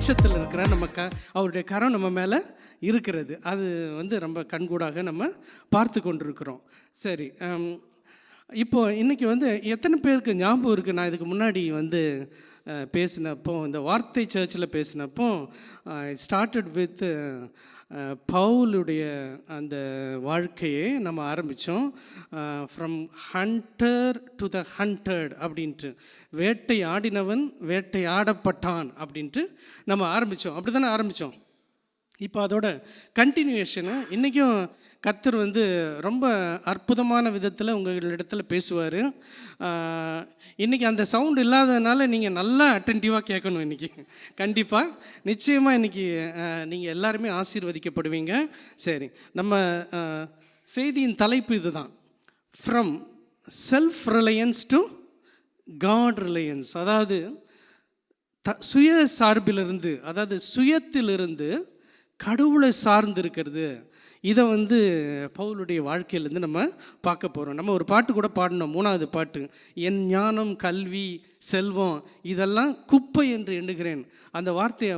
பட்சத்தில் இருக்கிற அவருடைய கரம் நம்ம மேலே இருக்கிறது. அது ரொம்ப கண்கூடாக நம்ம பார்த்து கொண்டிருக்கிறோம். சரி, இப்போ இன்றைக்கி எத்தனை பேருக்கு ஞாபகம் இருக்குது, நான் இதுக்கு முன்னாடி பேசினப்போ, இந்த வார்த்தை சர்ச்சில் பேசினப்போ ஸ்டார்டட் வித் பவுலுடைய அந்த வாழ்க்கையை நம்ம ஆரம்பித்தோம். From hunter to the hunted அப்படின்ட்டு, வேட்டை ஆடினவன் வேட்டை ஆடப்பட்டான் அப்படின்ட்டு நம்ம ஆரம்பித்தோம். அப்படி தானே ஆரம்பித்தோம். இப்போ அதோட கண்டினியூஷனு இன்றைக்கும் கர்த்தர் ரொம்ப அற்புதமான விதத்தில் உங்களிடத்தில் பேசுவார். இன்றைக்கி அந்த சவுண்டு இல்லாததுனால நீங்கள் நல்லா அட்டென்டிவாக கேட்கணும். இன்றைக்கி கண்டிப்பாக நிச்சயமாக இன்றைக்கி நீங்கள் எல்லாருமே ஆசீர்வதிக்கப்படுவீங்க. சரி, நம்ம செய்தியின் தலைப்பு இதுதான், from self reliance to God reliance. அதாவது சுய சார்பிலிருந்து, அதாவது சுயத்திலிருந்து கடவுளை சார்ந்து இருக்கிறது. இதை பவுலுடைய வாழ்க்கையிலேருந்து நம்ம பார்க்க போகிறோம். நம்ம ஒரு பாட்டு கூட பாடினோம், 3வது பாட்டு, என் ஞானம் கல்வி செல்வம் இதெல்லாம் குப்பை என்று எண்ணுகிறேன். அந்த வார்த்தையை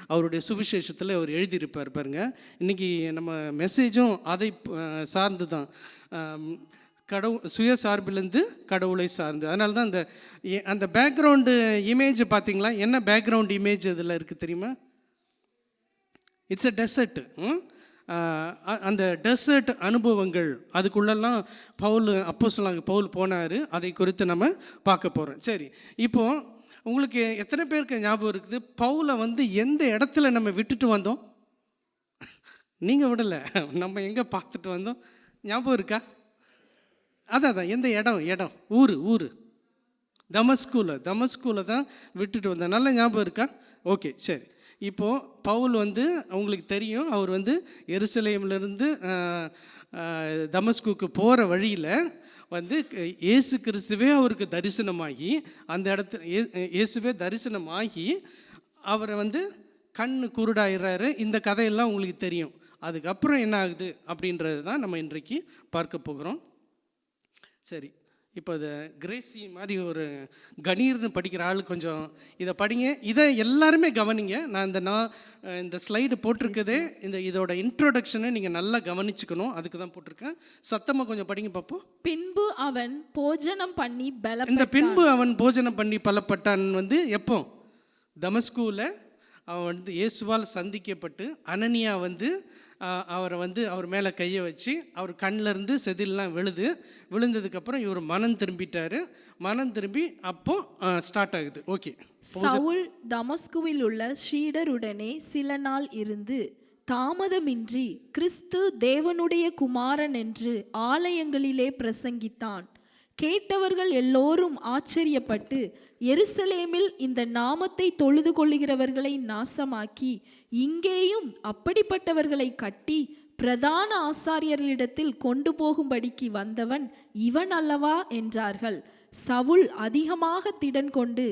அவருடைய சுவிசேஷத்தில் அவர் எழுதியிருப்பார் பாருங்க. இன்றைக்கி நம்ம மெசேஜும் அதை சார்ந்து தான், சுய சார்பிலேருந்து கடவுளை சார்ந்து. அதனால தான் அந்த பேக்ரவுண்டு இமேஜ் பார்த்தீங்களா? என்ன பேக்ரவுண்ட் இமேஜ் அதில் இருக்குது தெரியுமா? It's a desert. அந்த டெசர்ட் அனுபவங்கள் அதுக்குள்ளெல்லாம் பவுல் போனார். அதை குறித்து நம்ம பார்க்க போகிறோம். சரி, இப்போது உங்களுக்கு எத்தனை பேருக்கு ஞாபகம் இருக்குது பவுலை எந்த இடத்துல நம்ம விட்டுட்டு வந்தோம்? நீங்கள் விடலை, நம்ம எங்கே பார்த்துட்டு வந்தோம் ஞாபகம் இருக்கா? அதான் எந்த இடம் ஊர் தமஸ்கூவில் தான் விட்டுட்டு வந்தோம். நல்ல ஞாபகம் இருக்கா? ஓகே, சரி. இப்போது பவுல் உங்களுக்கு தெரியும், அவர் எருசலேமிலிருந்து தமஸ்குக்கு போகிற வழியில் இயேசு கிறிஸ்துவே அவருக்கு தரிசனமாகி, அந்த இடத்துல இயேசுவே தரிசனமாகி அவரை கண்ணு குருடாயிடுறாரு. இந்த கதையெல்லாம் உங்களுக்கு தெரியும். அதுக்கப்புறம் என்ன ஆகுது அப்படின்றது தான் நம்ம இன்றைக்கு பார்க்க போகிறோம். சரி, இப்போ இது கிரேசி மாதிரி ஒரு கணீர்னு படிக்கிற ஆள் கொஞ்சம் இதை படிங்க. இதை எல்லாருமே கவனிங்க. நான் இந்த ஸ்லைடு போட்டிருக்கதே இதோட இன்ட்ரோடக்ஷனை நீங்கள் நல்லா கவனிச்சுக்கணும். அதுக்கு தான் போட்டிருக்கேன். சத்தமாக கொஞ்சம் படிங்க பார்ப்போம். பின்பு அவன் போஜனம் பண்ணி பலப்பட்டான். இந்த பின்பு அவன் போஜனம் பண்ணி பலப்பட்டான் எப்போ? தமஸ்குவில் அவன் இயேசுவால் சந்திக்கப்பட்டு அனனியா அவரை அவர் மேலே கையை வச்சு அவர் கண்ணிலேருந்து செதிலெலாம் விழுந்ததுக்கப்புறம் இவர் மனம் திரும்பிட்டார். மனம் திரும்பி அப்போது ஸ்டார்ட் ஆகுது. ஓகே. சவுல் தமஸ்குவில் உள்ள சீடருடனே சில நாள் இருந்து தாமதமின்றி கிறிஸ்து தேவனுடைய குமாரன் என்று ஆலயங்களிலே பிரசங்கித்தான். கேட்டவர்கள் எல்லோரும் ஆச்சரியப்பட்டு, எருசலேமில் இந்த நாமத்தை தொழுது கொள்ளுகிறவர்களை நாசமாக்கி இங்கேயும் அப்படிப்பட்டவர்களை கட்டி பிரதான ஆசாரியர்களிடத்தில் கொண்டு போகும்படிக்கு வந்தவன் இவன் அல்லவா என்றார்கள். சவுல் அதிகமாக திடன் கொண்டு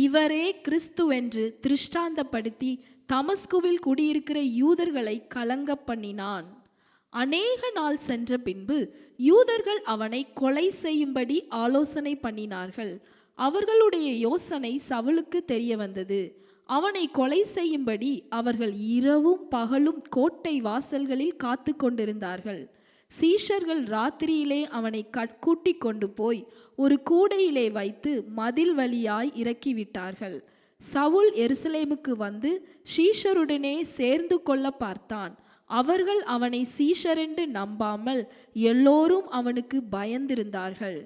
இவரே கிறிஸ்துவென்று திருஷ்டாந்தப்படுத்தி தமஸ்குவில் குடியிருக்கிற யூதர்களை கலங்க பண்ணினான். அநேக நாள் சென்ற பின்பு யூதர்கள் அவனை கொலை செய்யும்படி ஆலோசனை பண்ணினார்கள். அவர்களுடைய யோசனை சவுலுக்கு தெரிய வந்தது. அவனை கொலை செய்யும்படி அவர்கள் இரவும் பகலும் கோட்டை வாசல்களில் காத்து கொண்டிருந்தார்கள். சீஷர்கள் ராத்திரியிலே அவனை கூட்டிக் கொண்டு போய் ஒரு கூடையிலே வைத்து மதில் வழியாய் இறக்கிவிட்டார்கள். சவுல் எருசலேமுக்கு சீஷருடனே சேர்ந்து கொள்ள பார்த்தான். அவர்கள் அவனை சீஷரென்று நம்பாமல் எல்லோரும் அவனுக்கு பயந்திருந்தார்கள்.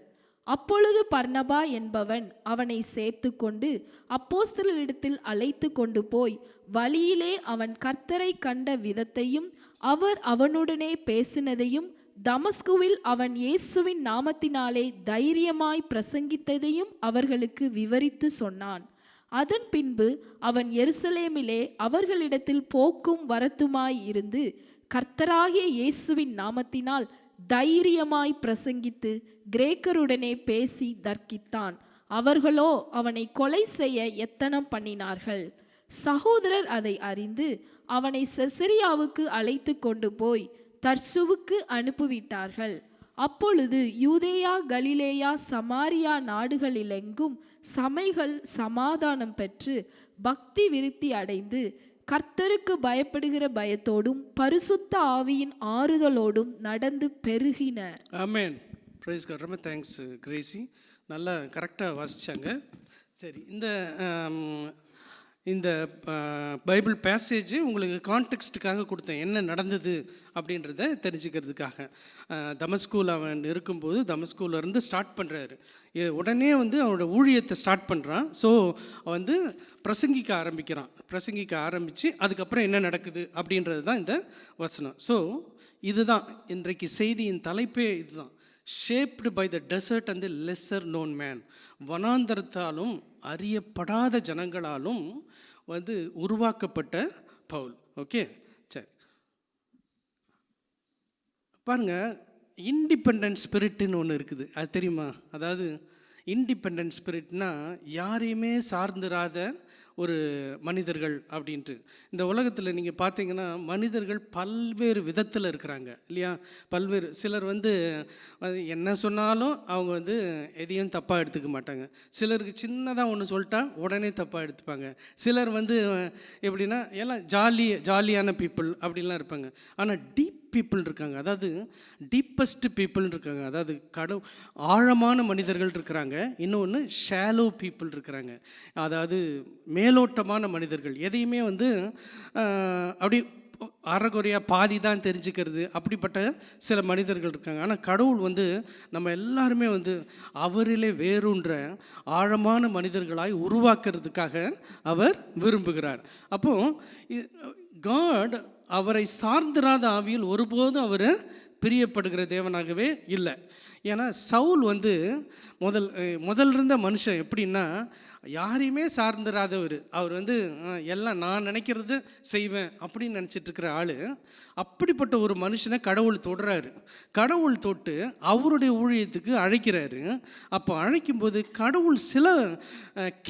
அப்பொழுது பர்னபா என்பவன் அவனை சேர்த்து கொண்டு அப்போஸ்தலரிடத்தில் அழைத்து கொண்டு போய் வழியிலே அவன் கர்த்தரை கண்ட விதத்தையும் அவர் அவனுடனே பேசினதையும் தமஸ்குவில் அவன் இயேசுவின் நாமத்தினாலே தைரியமாய் பிரசங்கித்ததையும் அவர்களுக்கு விவரித்து சொன்னான். அதன் பின்பு அவன் எருசலேமிலே அவர்களிடத்தில் போக்கும் வரத்துமாய் இருந்து கர்த்தராகிய இயேசுவின் நாமத்தினால் தைரியமாய் பிரசங்கித்து கிரேக்கருடனே பேசி தர்க்கித்தான். அவர்களோ அவனை கொலை செய்ய எத்தனம் பண்ணினார்கள். சகோதரர் அதை அறிந்து அவனை செசரியாவுக்கு அழைத்து கொண்டு போய் தர்சுவுக்கு அனுப்பிவிட்டார்கள். அப்பொழுது யூதேயா கலிலேயா சமாரியா நாடுகளிலெங்கும் சபைகள் சமாதானம் பெற்று பக்தி விருத்தி அடைந்து கர்த்தருக்கு பயப்படுகிற பயத்தோடும் பரிசுத்த ஆவியின் ஆறுதலோடும் நடந்து பெருகின. ஆமென். Praise God. ரொம்ப தேங்க்ஸ் கிரேசி, நல்லா கரெக்டாக வாசித்தாங்க. சரி, இந்த பைபிள் பேசேஜ் உங்களுக்கு கான்டெக்ஸ்ட்டுக்காக கொடுத்தேன், என்ன நடந்தது அப்படின்றத தெரிஞ்சுக்கிறதுக்காக. தமஸ்கூவில் அவன் இருக்கும்போது தமஸ்கூலேருந்து ஸ்டார்ட் பண்ணுறாரு. உடனே அவனோட ஊழியத்தை ஸ்டார்ட் பண்ணுறான். ஸோ வந்து பிரசங்கிக்க ஆரம்பித்து அதுக்கப்புறம் என்ன நடக்குது அப்படின்றது தான் இந்த வசனம். ஸோ இதுதான் இன்றைக்கு செய்தியின் தலைப்பே இதுதான். Shaped by the desert and the lesser known man. வனாந்தரத்தாலும் அறியப்படாத ஜனங்களாலும் உருவாக்கப்பட்ட பவுல். ஓகே, சரி பாருங்க, இண்டிபெண்டன்ட் ஸ்பிரிட்னு ஒன்று இருக்குது, அது தெரியுமா? அதாவது இண்டிபெண்டன்ட் ஸ்பிரிட்னா யாரையுமே சார்ந்திராத ஒரு மனிதர்கள் அப்படின்ட்டு. இந்த உலகத்தில் நீங்கள் பார்த்தீங்கன்னா மனிதர்கள் பல்வேறு விதத்தில் இருக்கிறாங்க இல்லையா? சிலர் என்ன சொன்னாலும் அவங்க எதையும் தப்பாக எடுத்துக்க மாட்டாங்க. சிலருக்கு சின்னதாக ஒன்று சொல்லிட்டா உடனே தப்பாக எடுத்துப்பாங்க. சிலர் எப்படின்னா எல்லாம் ஜாலியான பீப்புள் அப்படின்லாம் இருப்பாங்க. ஆனால் டீப் பீப்புள் இருக்காங்க, அதாவது டீப்பஸ்ட் பீப்புள் இருக்காங்க, அதாவது ஆழமான மனிதர்கள் இருக்கிறாங்க. இன்னொன்று ஷாலோ பீப்புள் இருக்கிறாங்க, அதாவது மேலோட்டமான மனிதர்கள். எதையுமே அப்படி அறகுறையாக பாதி தான் தெரிஞ்சுக்கிறது, அப்படிப்பட்ட சில மனிதர்கள் இருக்காங்க. ஆனால் கடவுள் நம்ம எல்லாருமே அவரிலே வேரூன்ற ஆழமான மனிதர்களாய் உருவாக்குறதுக்காக அவர் விரும்புகிறார். அப்போது காட் அவரை சார்ந்திராத ஆவியில் ஒருபோதும் அவர் பிரியப்படுகிற தேவனாகவே இல்லை. ஏன்னா சவுல் முதல்ல இருந்த மனுஷன் எப்படின்னா யாரையுமே சார்ந்திராதவர். அவர் எல்லாம் நான் நினைக்கிறது செய்வேன் அப்படின்னு நினச்சிட்டு இருக்கிற ஆள். அப்படிப்பட்ட ஒரு மனுஷனை கடவுள் தொடுறாரு. கடவுள் தொட்டு அவருடைய ஊழியத்துக்கு அழைக்கிறாரு. அப்போ அழைக்கும்போது கடவுள் சில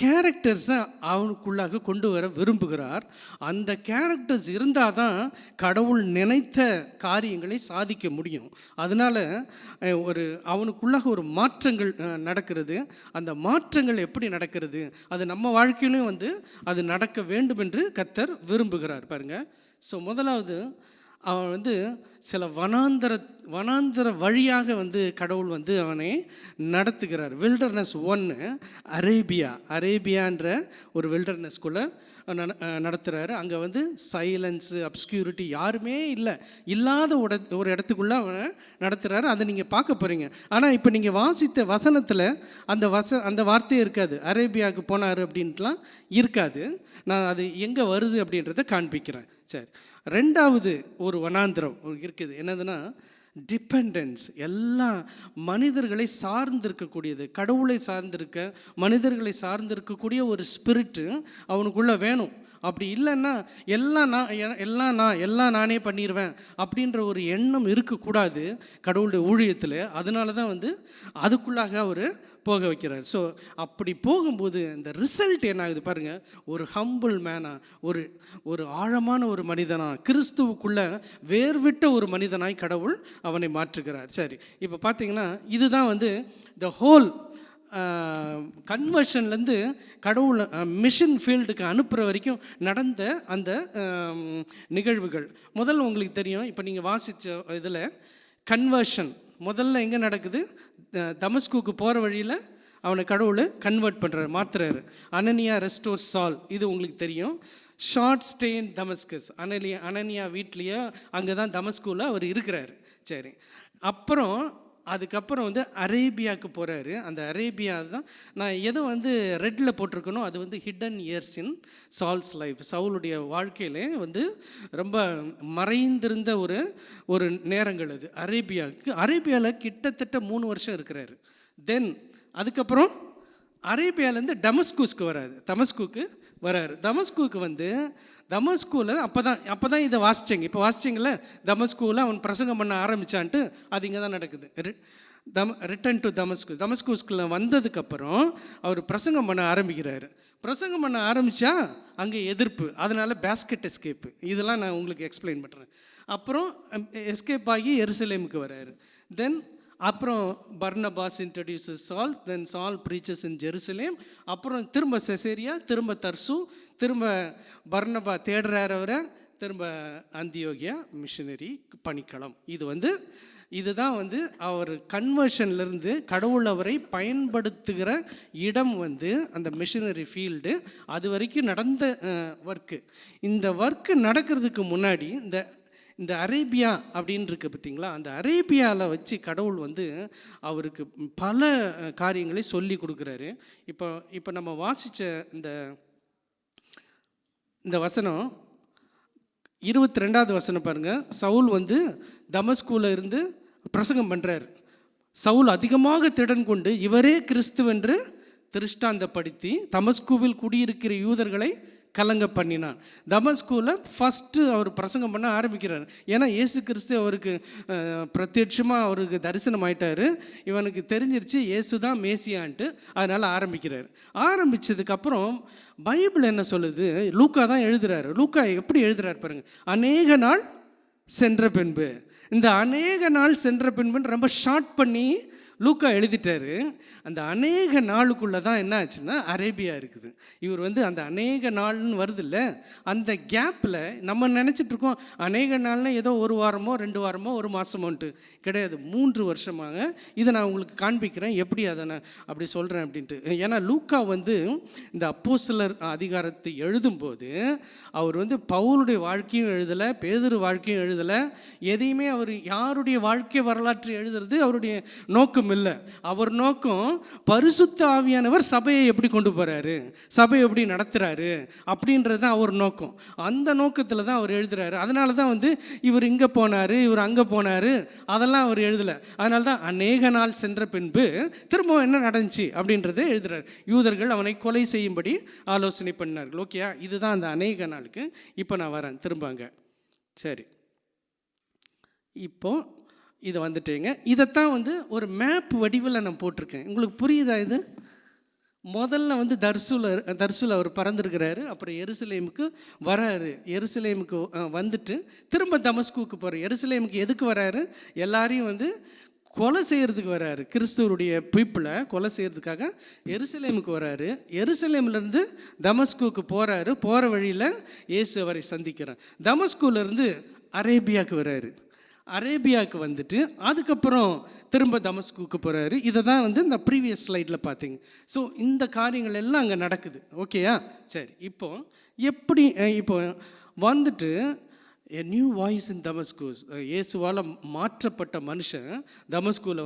கேரக்டர்ஸை அவனுக்குள்ளாக கொண்டு வர விரும்புகிறார். அந்த கேரக்டர்ஸ் இருந்தால் தான் கடவுள் நினைத்த காரியங்களை சாதிக்க முடியும். அதனால் அவனுக்குள்ளாக ஒரு மாற்றங்கள் நடக்கிறது. அந்த மாற்றங்கள் எப்படி நடக்கிறது, அது நம்ம வாழ்க்கையிலும் அது நடக்க வேண்டும் என்று கர்த்தர் விரும்புகிறார். பாருங்க, ஸோ முதலாவது அவன் சில வனாந்தர வழியாக கடவுள் அவனை நடத்துகிறார். வில்டர்னஸ் 1 அரேபியான்ற ஒரு வில்டர்னஸ்குள்ளே நடத்துகிறாரு. அங்கே சைலன்ஸு, அப்ஸ்க்யூரிட்டி யாருமே இல்லாத ஒரு இடத்துக்குள்ளே அவனை நடத்துகிறாரு. அதை நீங்கள் பார்க்க போகிறீங்க. ஆனால் இப்போ நீங்கள் வாசித்த வசனத்தில் அந்த வார்த்தையே இருக்காது. அரேபியாவுக்கு போனார் அப்படின்ட்டுலாம் இருக்காது. நான் அது எங்கே வருது அப்படின்றத காண்பிக்கிறேன். சரி, ரெண்டாவது ஒரு வனாந்திரம் இருக்குது. என்னதுன்னா டிபெண்டன்ஸ். எல்லா மனிதர்களை சார்ந்திருக்கக்கூடியது, கடவுளை மனிதர்களை சார்ந்திருக்கக்கூடிய ஒரு ஸ்பிரிட்டு அவனுக்குள்ளே வேணும். அப்படி இல்லைன்னா எல்லாம் நானே பண்ணிடுவேன் அப்படின்ற ஒரு எண்ணம் இருக்கக்கூடாது கடவுளுடைய ஊழியத்தில். அதனால தான் அதுக்குள்ளாக அவர் போக வைக்கிறார். ஸோ அப்படி போகும்போது இந்த ரிசல்ட் என்ன ஆகுது பாருங்கள். ஒரு ஹம்பிள் மேனா, ஒரு ஆழமான ஒரு மனிதனாக, கிறிஸ்துவுக்குள்ளே வேர்விட்ட ஒரு மனிதனாய் கடவுள் அவனை மாற்றுகிறார். சரி, இப்போ பார்த்தீங்கன்னா இதுதான் த ஹோல் கன்வர்ஷன்லேருந்து கடவுள் மிஷன் ஃபீல்டுக்கு அனுப்புகிற வரைக்கும் நடந்த அந்த நிகழ்வுகள். முதல்ல உங்களுக்கு தெரியும், இப்போ நீங்கள் வாசித்த இதில் கன்வர்ஷன் முதல்ல எங்கே நடக்குது? தமஸ்குக்கு போகிற வழியில் அவனை கடவுள் கன்வெர்ட் பண்ணுறாரு, மாற்றுறாரு. அனனியா ரெஸ்டோர் சால், இது உங்களுக்கு தெரியும். ஷார்ட் ஸ்டே இன் தமஸ்கஸ், அனனியா வீட்லேயே அங்கே தான் தமஸ்குவில் அவர் இருக்கிறாரு. சரி, அதுக்கப்புறம் அரேபியாவுக்கு போகிறாரு. அந்த அரேபியா தான் நான் எதை ரெட்டில் போட்டிருக்கணும், அது hidden years in Saul's life. சவுலுடைய வாழ்க்கையிலே ரொம்ப மறைந்திருந்த ஒரு நேரங்கள் அது. அரேபியாவில் கிட்டத்தட்ட 3 வருஷம் இருக்கிறாரு. தென் அதுக்கப்புறம் அரேபியாவிலேருந்து தமஸ்குக்கு வராரு. தமஸ்குவில் அப்போ தான் இதை வாசித்தேங்க. இப்போ வாசிச்சிங்கள, தமஸ்குவில் அவன் பிரசங்கம் பண்ண ஆரம்பித்தான்ட்டு அது இங்கே தான் நடக்குது. ரிட்டன் டு தமஸ்குஸ்குள்ள வந்ததுக்கப்புறம் அவர் பிரசங்கம் பண்ண ஆரம்பிக்கிறாரு. பிரசங்கம் பண்ண ஆரம்பித்தா அங்கே எதிர்ப்பு, அதனால் பேஸ்கெட் எஸ்கேப்பு, இதெல்லாம் நான் உங்களுக்கு எக்ஸ்பிளைன் பண்ணுறேன். அப்புறம் எஸ்கேப் ஆகி எருசலேமுக்கு வராரு. தென் அப்புறம் பர்னபாஸ் இன்ட்ரடியூசஸ் சால், தென் சால் ப்ரீச்சஸ் இன் ஜெருசலேம், அப்புறம் திரும்ப செசேரியா, திரும்ப தர்சு, திரும்ப பர்னபா தேடுறார் அவரை, திரும்ப அந்தியோகியா மிஷினரி பணிக்களம். இதுதான் அவர் கன்வர்ஷன்லேருந்து கடவுள் அவரை பயன்படுத்துகிற இடம் அந்த மிஷினரி ஃபீல்டு. அது வரைக்கும் நடந்த ஒர்க்கு. இந்த ஒர்க்கு நடக்கிறதுக்கு முன்னாடி இந்த அரேபியா அப்படின்னு இருக்கு பார்த்தீங்களா, அந்த அரேபியாவில் வச்சு கடவுள் அவருக்கு பல காரியங்களை சொல்லி கொடுக்குறாரு. இப்போ நம்ம வாசித்த இந்த வசனம் 22வது வசனம் பாருங்கள். சவுல் தமஸ்குல இருந்து பிரசங்கம் பண்ணுறார். சவுல் அதிகமாக திடன் கொண்டு இவரே கிறிஸ்துவென்று திருஷ்டாந்தப்படுத்தி தமஸ்குவில் குடியிருக்கிற யூதர்களை கலங்க பண்ணினான். தமஸ்குவில் ஃபஸ்ட்டு அவர் பிரசங்கம் பண்ண ஆரம்பிக்கிறார். ஏன்னா இயேசு கிறிஸ்து அவருக்கு பிரத்யட்சமாக அவருக்கு தரிசனம் ஆயிட்டார். இவனுக்கு தெரிஞ்சிருச்சு இயேசு தான் மேசியான்ட்டு. அதனால் ஆரம்பிக்கிறார். ஆரம்பித்ததுக்கப்புறம் பைபிள் என்ன சொல்லுது, லூக்கா தான் எழுதுகிறார். லூக்கா எப்படி எழுதுகிறார் பாருங்கள். அநேக நாள் சென்ற பின்பு, இந்த அநேக நாள் சென்ற பின்புன்னு ரொம்ப ஷார்ட் பண்ணி லூக்கா எழுதிட்டாரு. அந்த அநேக நாளுக்குள்ளே தான் என்ன ஆச்சுன்னா அரேபியா இருக்குது. இவர் அந்த அநேக நாள்னு வருது இல்லை, அந்த கேப்பில் நம்ம நினச்சிட்ருக்கோம் அநேக நாள்னு ஏதோ ஒரு வாரமோ 2 வாரமோ 1 மாதமோன்ட்டு. கிடையாது, 3 வருஷமாக. இதை நான் உங்களுக்கு காண்பிக்கிறேன் எப்படி அதை நான் அப்படி சொல்கிறேன் அப்படின்ட்டு. ஏன்னா லூக்கா இந்த அப்போஸ்தலர் அதிகாரத்தை எழுதும்போது அவர் பவுலுடைய வாழ்க்கையும் எழுதலை, பேதுரு வாழ்க்கையும் எழுதலை, எதையுமே அவர் யாருடைய வாழ்க்கை வரலாற்று எழுதுறது அவருடைய நோக்கம் இல்லை. அவர் நோக்கம் பரிசுத்த ஆவியானவர் சபையை எப்படி கொண்டு போகிறாரு, சபையை எப்படி நடத்துகிறாரு அப்படின்றது தான் அவர் நோக்கம். அந்த நோக்கத்தில் தான் அவர் எழுதுகிறாரு. அதனால தான் இவர் இங்கே போனார், இவர் அங்கே போனார், அதெல்லாம் அவர் எழுதலை. அதனால தான் அநேக நாள் சென்ற பின்பு திரும்ப என்ன நடந்துச்சு அப்படின்றத எழுதுகிறார். யூதர்கள் அவனை கொலை செய்யும்படி ஆலோசனை பண்ணார்கள். ஓகேயா, இதுதான் அந்த அநேக நாளுக்கு. இப்போ நான் வரேன் திரும்பாங்க. சரி, இப்போ இது வந்துட்டேங்க. இதைத்தான் ஒரு மேப் வடிவில் நான் போட்டிருக்கேன். உங்களுக்கு புரியுதா? இது முதல்ல தர்சுல அவர் பறந்துருக்கிறாரு. அப்புறம் எருசலேமுக்கு வராரு. எருசலேமுக்கு வந்துட்டு திரும்ப தமஸ்குக்கு போகிறார். எருசலேமுக்கு எதுக்கு வராரு? எல்லாரையும் கொலை செய்கிறதுக்கு வராரு. கிறிஸ்துவருடைய பீப்புளை கொலை செய்கிறதுக்காக எருசலேமுக்கு வராரு. எருசலேம்லேருந்து தமஸ்குக்கு போகிறாரு. போகிற வழியில் இயேசு அவரை சந்திக்கிறார். தமஸ்குலேருந்து அரேபியாவுக்கு வராரு. அரேபியாவுக்கு வந்துட்டு அதுக்கப்புறம் திரும்ப தமஸ்குக்கு போகிறாரு. இதை தான் இந்த ப்ரீவியஸ் ஸ்லைடில் பார்த்தீங்க. ஸோ இந்த காரியங்கள் எல்லாம் அங்கே நடக்குது. ஓகேயா? சரி, இப்போ வந்துட்டு எ நியூ வாய்ஸ் இன் தமஸ்கூஸ். இயேசுவால் மாற்றப்பட்ட மனுஷன் தமஸ்குவில்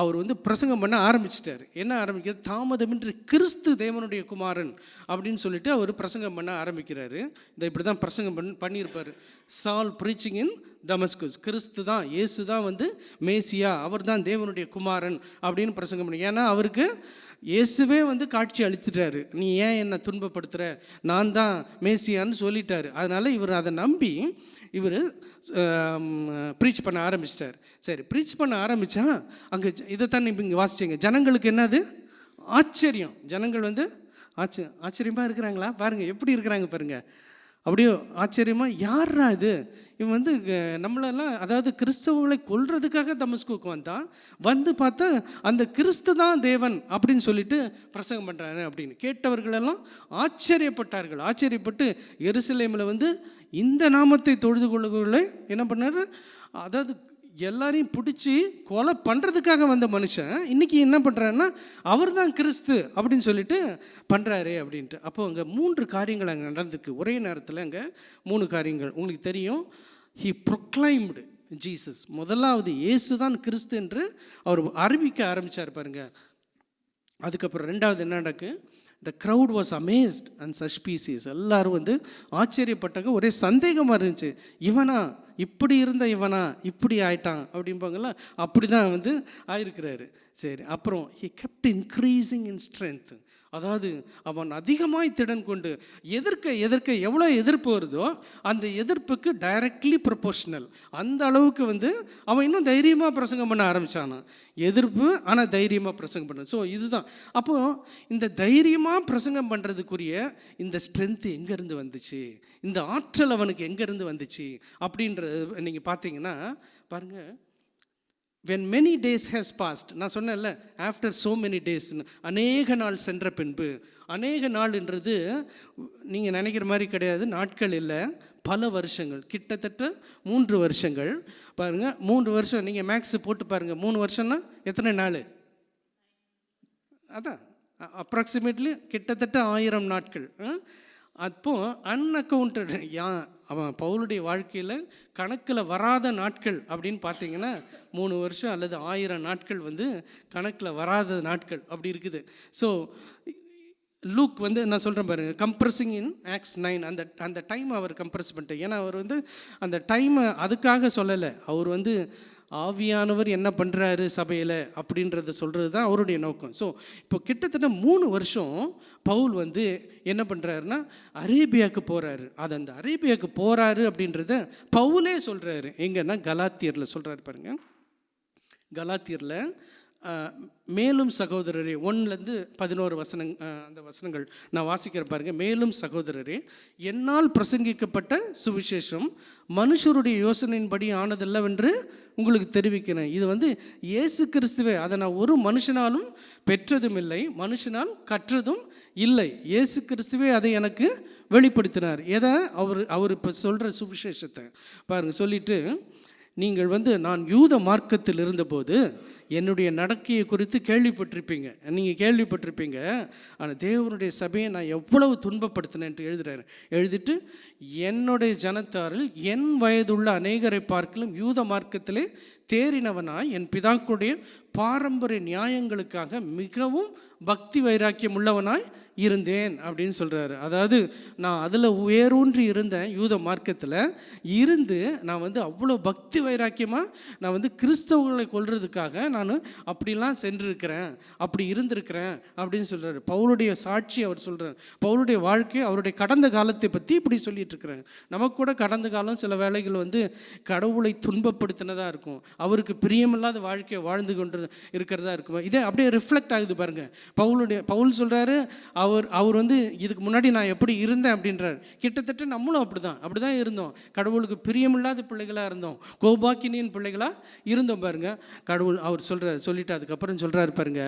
அவர் பிரசங்கம் பண்ண ஆரம்பிச்சிட்டார். என்ன ஆரம்பிக்கிறார்? தாமதமின்றி கிறிஸ்து தேவனுடைய குமாரன் அப்படின்னு சொல்லிட்டு அவர் பிரசங்கம் பண்ண ஆரம்பிக்கிறாரு. இப்படி தான் பிரசங்கம் பண்ணியிருப்பார். சால் ப்ரீச்சிங் இன் தமஸ்கஸ். கிறிஸ்து தான், இயேசு தான் மேசியா, அவர் தான் தேவனுடைய குமாரன் அப்படின்னு பிரசங்கம் பண்ணி. ஏன்னா அவருக்கு இயேசுவே காட்சி அளித்துட்டாரு. நீ ஏன் என்னை துன்பப்படுத்துகிற, நான் தான் மேசியான்னு சொல்லிட்டாரு. அதனால் இவர் அதை நம்பி இவர் ப்ரீச் பண்ண ஆரம்பிச்சிட்டார். சரி, ப்ரீச் பண்ண ஆரம்பித்தா அங்கே இதைத்தான் இப்போ இங்கே வாசிச்சிங்க. ஜனங்களுக்கு என்னது ஆச்சரியம். ஜனங்கள் ஆச்சரியமாக இருக்கிறாங்களா? பாருங்கள் எப்படி இருக்கிறாங்க பாருங்கள். அப்படியே ஆச்சரியமாக, யாரா இது? இவன் நம்மளெல்லாம், அதாவது கிறிஸ்தவங்களை கொல்றதுக்காக தமஸ்குக்கு வந்தான். பார்த்தா அந்த கிறிஸ்து தான் தேவன் அப்படின்னு சொல்லிட்டு பிரசங்கம் பண்ணுறாரு அப்படின்னு கேட்டவர்களெல்லாம் ஆச்சரியப்பட்டார்கள். ஆச்சரியப்பட்டு எருசலேமில் இந்த நாமத்தை தொழுது கொள்ளுகளை என்ன பண்ணார்? அதாவது எல்லாரையும் பிடிச்சி கொலை பண்ணுறதுக்காக வந்த மனுஷன் இன்றைக்கி என்ன பண்ணுறாருன்னா அவர் தான் கிறிஸ்து அப்படின்னு சொல்லிட்டு பண்ணுறாரு அப்படின்ட்டு. அப்போ அங்கே 3 காரியங்கள் அங்கே நடந்துருக்கு ஒரே நேரத்தில். அங்கே 3 காரியங்கள் உங்களுக்கு தெரியும். He proclaimed Jesus. முதலாவது இயேசு தான் கிறிஸ்து என்று அவர் அறிவிக்க ஆரம்பித்தார் பாருங்க. அதுக்கப்புறம் 2வது என்ன நடக்கு? The crowd was amazed and suspicious. எல்லாரும் ஆச்சரியப்பட்டாங்க. ஒரே சந்தேகமாக இருந்துச்சு. இவனா இப்படி இருந்த, இவனா இப்படி ஆயிட்டான் அப்படிம்பாங்கள்ல, அப்படி தான் ஆயிருக்கிறாரு. சரி, அப்புறம் he kept increasing in strength. அதாவது அவன் அதிகமாய் திடன் கொண்டு எதிர்க்க எவ்வளோ எதிர்ப்பு வருதோ அந்த எதிர்ப்புக்கு டைரக்ட்லி ப்ரொபோர்ஷனல். அந்த அளவுக்கு அவன் இன்னும் தைரியமாக பிரசங்கம் பண்ண ஆரம்பித்தானா. எதிர்ப்பு, ஆனால் தைரியமாக பிரசங்கம் பண்ண. ஸோ இதுதான். அப்போது இந்த தைரியமாக பிரசங்கம் பண்ணுறதுக்குரிய இந்த ஸ்ட்ரென்த்து எங்கேருந்து வந்துச்சு, இந்த ஆற்றல் அவனுக்கு எங்கேருந்து வந்துச்சு அப்படின்றது நீங்கள் பார்த்தீங்கன்னா பாருங்கள். when many days has passed, நான் சொன்னேன்ல ஆஃப்டர் so many days, அநேக நாள் சென்ற பின்பு. அநேக நாள்ன்றது நீங்கள் நினைக்கிற மாதிரி கிடையாது, நாட்கள் இல்லை, பல வருஷங்கள், கிட்டத்தட்ட 3 வருஷங்கள். பாருங்கள், 3 வருஷம் நீங்கள் மேக்ஸ் போட்டு பாருங்கள், 3 வருஷம்னா எத்தனை நாள்? அதான் அப்ராக்சிமேட்லி கிட்டத்தட்ட 1000 நாட்கள். அப்போது அன்அக்கௌண்டட், அவன் பவுலுடைய வாழ்க்கையில் கணக்கில் வராத நாட்கள் அப்படின்னு பார்த்தீங்கன்னா 3 வருஷம் அல்லது 1000 நாட்கள் வந்து கணக்கில் வராத நாட்கள் அப்படி இருக்குது. ஸோ லூக் வந்து நான் சொல்கிறேன் பாருங்கள், கம்ப்ரெஸிங் இன் ஆக்ட்ஸ் 9, அந்த டைம் அவர் கம்ப்ரெஸ் பண்ணிட்டு, ஏன்னா அவர் வந்து அந்த டைமை அதுக்காக சொல்லலை, அவர் வந்து ஆவியானவர் என்ன பண்ணுறாரு சபையில் அப்படின்றத சொல்கிறது தான் அவருடைய நோக்கம். ஸோ இப்போ கிட்டத்தட்ட 3 வருஷம் பவுல் வந்து என்ன பண்ணுறாருன்னா அரேபியாவுக்கு போகிறாரு. அந்த அரேபியாவுக்கு போகிறாரு அப்படின்றத பவுலே சொல்கிறாரு. எங்கன்னா கலாத்தியரில் சொல்கிறாரு பாருங்கள். கலாத்தியரில் மேலும் சகோதரரே 1லேருந்து 11 அந்த வசனங்கள் நான் வாசிக்கிற பாருங்கள். மேலும் சகோதரரே, என்னால் பிரசங்கிக்கப்பட்ட சுவிசேஷம் மனுஷருடைய யோசனையின்படி ஆனதல்லவென்று உங்களுக்கு தெரிவிக்கிறேன். இது வந்து இயேசு கிறிஸ்துவே, அதை நான் ஒரு மனுஷனாலும் பெற்றதும் இல்லை, மனுஷனால் கற்றதும் இல்லை. இயேசு கிறிஸ்துவே அதை எனக்கு வெளிப்படுத்தினார். எதை? அவர் இப்போ சொல்கிற சுவிசேஷத்தை பாருங்கள். சொல்லிவிட்டு, நீங்கள் வந்து நான் யூத மார்க்கத்தில் இருந்தபோது என்னுடைய நடக்கையை குறித்து கேள்விப்பட்டிருப்பீங்க, நீங்கள் கேள்விப்பட்டிருப்பீங்க. ஆனால் தேவனுடைய சபையை நான் எவ்வளவு துன்பப்படுத்தினேன்ட்டு எழுதுகிறாரு. எழுதிட்டு, என்னுடைய ஜனத்தாரில் என் வயதுள்ள அநேகரை பார்க்கலும் யூத மார்க்கத்திலே தேறினவனாய் என் பிதாக்களுடைய பாரம்பரிய நியாயங்களுக்காக மிகவும் பக்தி வைராக்கியம் உள்ளவனாய் இருந்தேன் அப்படின்னு சொல்கிறாரு. அதாவது நான் அதில் வேரூன்றி இருந்தேன், யூத மார்க்கத்தில் இருந்து நான் வந்து அவ்வளோ பக்தி வைராக்கியமாக நான் வந்து கிறிஸ்தவர்களை கொல்றதுக்காக நான் அப்படிலாம் சென்றிருக்கிறேன், அப்படி இருந்திருக்கிறேன் அப்படின்னு சொல்கிறாரு. பவுலுடைய சாட்சி அவர் சொல்கிறார். பவுலுடைய வாழ்க்கை, அவருடைய கடந்த காலத்தை பற்றி இப்படி சொல்லிட்டு இருக்கிறாங்க. நமக்கு கூட கடந்த காலம் சில வேளைகள் வந்து கடவுளை துன்பப்படுத்தினதாக இருக்கும், அவருக்கு பிரியமில்லாத வாழ்க்கையை வாழ்ந்து கொண்டு இருக்கிறதா இருக்கும். இதே அப்படியே ரிஃப்ளெக்ட் ஆகுது பாருங்கள். பவுல் சொல்கிறாரு, அவர் வந்து இதுக்கு முன்னாடி நான் எப்படி இருந்தேன் அப்படின்றார். கிட்டத்தட்ட நம்மளும் அப்படி தான் இருந்தோம். கடவுளுக்கு பிரியமில்லாத பிள்ளைகளாக இருந்தோம், கோபாக்கினியின் பிள்ளைகளாக இருந்தோம் பாருங்கள். கடவுள் அவர் சொல்லிட்டு அதுக்கப்புறம் சொல்கிறாரு பாருங்க,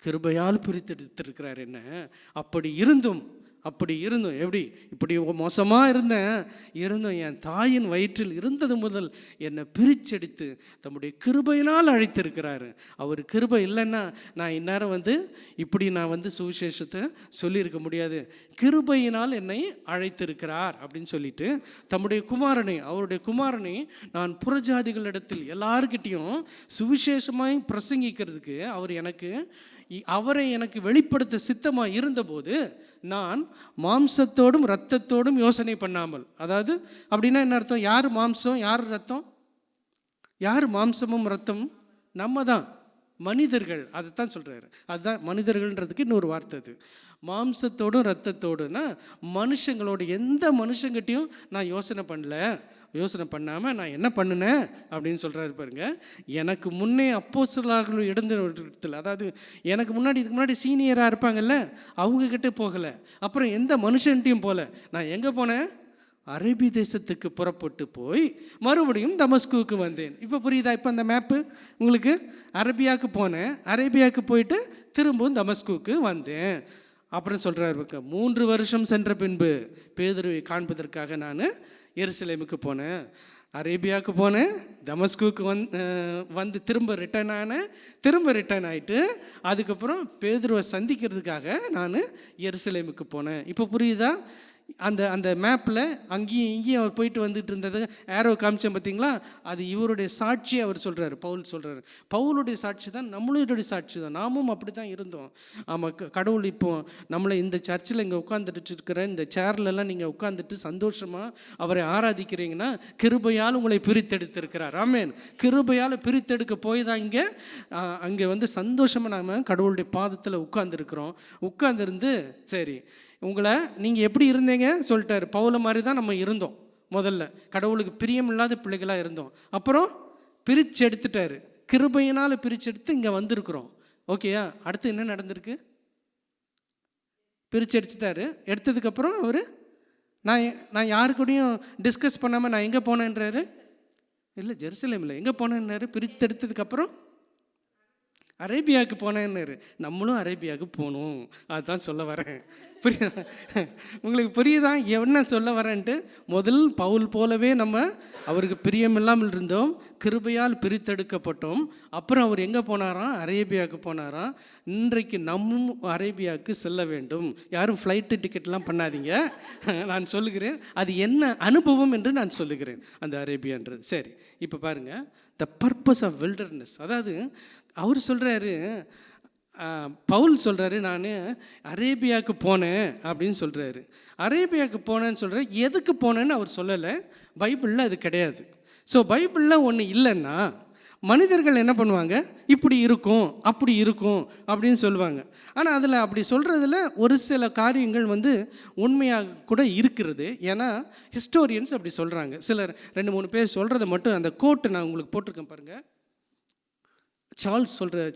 கிருபையால் பிரித்தெடுத்திருக்கிறார் என்ன. அப்படி இருந்தும் எப்படி இப்படி மோசமாக இருந்தோம் என் தாயின் வயிற்றில் இருந்தது முதல் என்னை பிரிச்செடுத்து தம்முடைய கிருபையினால் அழைத்திருக்கிறாரு. அவர் கிருபை இல்லைன்னா நான் இந்நேரம் வந்து இப்படி நான் வந்து சுவிசேஷத்தை சொல்லியிருக்க முடியாது. கிருபையினால் என்னை அழைத்திருக்கிறார் அப்படின்னு சொல்லிட்டு அவருடைய குமாரனை நான் புறஜாதிகளிடத்தில் எல்லாருக்கிட்டையும் சுவிசேஷமாய் பிரசங்கிக்கிறதுக்கு அவரை எனக்கு வெளிப்படுத்த சித்தமாக இருந்தபோது நான் மாம்சத்தோடும் இரத்தத்தோடும் யோசனை பண்ணாமல், அதாவது அப்படின்னா என்ன அர்த்தம்? யார் மாம்சம் யார் ரத்தம்? யார் மாம்சமும் ரத்தமும்? நம்ம தான், மனிதர்கள். அதைத்தான் சொல்கிறாரு. அதுதான் மனிதர்கள்ன்றதுக்கு இன்னொரு வார்த்தை. அது மாம்சத்தோடும் இரத்தத்தோடுனா மனுஷங்களோட எந்த மனுஷங்கிட்டையும் நான் யோசனை பண்ணாமல் நான் என்ன பண்ணினேன் அப்படின்னு சொல்கிறாரு பாருங்க. எனக்கு முன்னே அப்போஸ்தலர்கள் இடத்தில், அதாவது இதுக்கு முன்னாடி சீனியராக இருப்பாங்கல்ல, அவங்கக்கிட்ட போகலை, அப்புறம் எந்த மனுஷன்ட்டையும் போகல. நான் எங்கே போனேன்? அரேபிய தேசத்துக்கு புறப்பட்டு போய் மறுபடியும் தமஸ்குவுக்கு வந்தேன். இப்போ புரியுதா? இப்போ அந்த மேப்பு உங்களுக்கு? அரேபியாவுக்கு போனேன், அரேபியாவுக்கு போயிட்டு திரும்பவும் தமஸ்குவுக்கு வந்தேன். அப்புறம் சொல்கிறாரு, 3 வருஷம் சென்ற பின்பு பேதுருவை காண்பதற்காக நான் எருசலேமுக்கு போனேன், அரேபியாவுக்கு போனேன், தமஸ்குவுக்கு வந்து திரும்ப ரிட்டர்ன் ஆகிட்டு அதுக்கப்புறம் பேதுருவை சந்திக்கிறதுக்காக நான் எருசலேமுக்கு போனேன். இப்போ புரியுதா? அந்த மேப்பில் அங்கேயும் இங்கேயும் அவர் போயிட்டு வந்துட்டு இருந்தது ஏரோ காமிச்சேன் பார்த்தீங்களா? அது இவருடைய சாட்சி. அவர் சொல்கிறார், பவுல் சொல்கிறார், பவுலுடைய சாட்சி தான் நம்மளுடைய சாட்சி தான். நாமும் அப்படி தான் இருந்தோம். ஆமாம், கடவுள் இப்போ நம்மளை இந்த சர்ச்சில் இங்கே உட்காந்துட்டு இருக்கிற இந்த சேர்லெல்லாம் நீங்கள் உட்காந்துட்டு சந்தோஷமாக அவரை ஆராதிக்கிறீங்கன்னா கிருபையால் உங்களை பிரித்தெடுத்திருக்கிறார். ஆமேன். கிருபையால் பிரித்தெடுக்க போய் தான் அங்கே வந்து சந்தோஷமாக நாம் கடவுளுடைய பாதத்தில் உட்கார்ந்துருந்து சரி உங்களை நீங்கள் எப்படி இருந்தீங்க சொல்லிட்டாரு. பவுல மாதிரி தான் நம்ம இருந்தோம். முதல்ல கடவுளுக்கு பிரியமில்லாத பிள்ளைகளாக இருந்தோம், அப்புறம் பிரித்து எடுத்துட்டாரு, கிருபையினால் பிரித்து எடுத்து இங்கே வந்திருக்கிறோம். ஓகேயா? அடுத்து என்ன நடந்திருக்கு? பிரித்து எடுத்துட்டாரு. எடுத்ததுக்கப்புறம் அவர் நான் யாரு கூடயும் டிஸ்கஸ் பண்ணாமல் நான் எங்கே போனேன்றாரு? இல்லை ஜெருசலேம் இல்லை, எங்கே போனேன்னாரு? பிரித்தெடுத்ததுக்கப்புறம் அரேபியாவுக்கு போனேன்னாரு. நம்மளும் அரேபியாவுக்கு போகணும், அதுதான் சொல்ல வரேன். புரியுதா? உங்களுக்கு புரியுதா என்ன சொல்ல வரேன்ட்டு? முதல் பவுல் போலவே நம்ம அவருக்கு பிரியமில்லாமல் இருந்தோம், கிருபையால் பிரித்தெடுக்கப்பட்டோம். அப்புறம் அவர் எங்கே போனாராம்? அரேபியாவுக்கு போனாராம். இன்றைக்கு நம்மும் அரேபியாவுக்கு செல்ல வேண்டும். யாரும் ஃப்ளைட்டு டிக்கெட்லாம் பண்ணாதீங்க, நான் சொல்லுகிறேன் அது என்ன அனுபவம் என்று நான் சொல்லுகிறேன், அந்த அரேபியான்றது. சரி, இப்போ பாருங்கள், த பர்பஸ் ஆஃப் வில்டர்னஸ். அதாவது அவர் சொல்கிறாரு, பவுல் சொல்கிறாரு, நான் அரேபியாவுக்கு போனேன் அப்படின்னு சொல்கிறாரு. அரேபியாவுக்கு போனேன்னு சொல்கிறார். எதுக்கு போனேன்னு அவர் சொல்லலை, பைபிளில் அது கிடையாது. ஸோ பைபிளில் ஒன்று இல்லைன்னா மனிதர்கள் என்ன பண்ணுவாங்க? இப்படி இருக்கும் அப்படி இருக்கும் அப்படின்னு சொல்லுவாங்க. ஆனால் அதில் அப்படி சொல்கிறதுல ஒரு சில காரியங்கள் உண்மையாக கூட இருக்கிறது. ஏன்னா ஹிஸ்டோரியன்ஸ் அப்படி சொல்கிறாங்க. சிலர் 2-3 பேர் சொல்கிறத மட்டும் அந்த கோட்டு நான் உங்களுக்கு போட்டிருக்கேன் பாருங்கள்.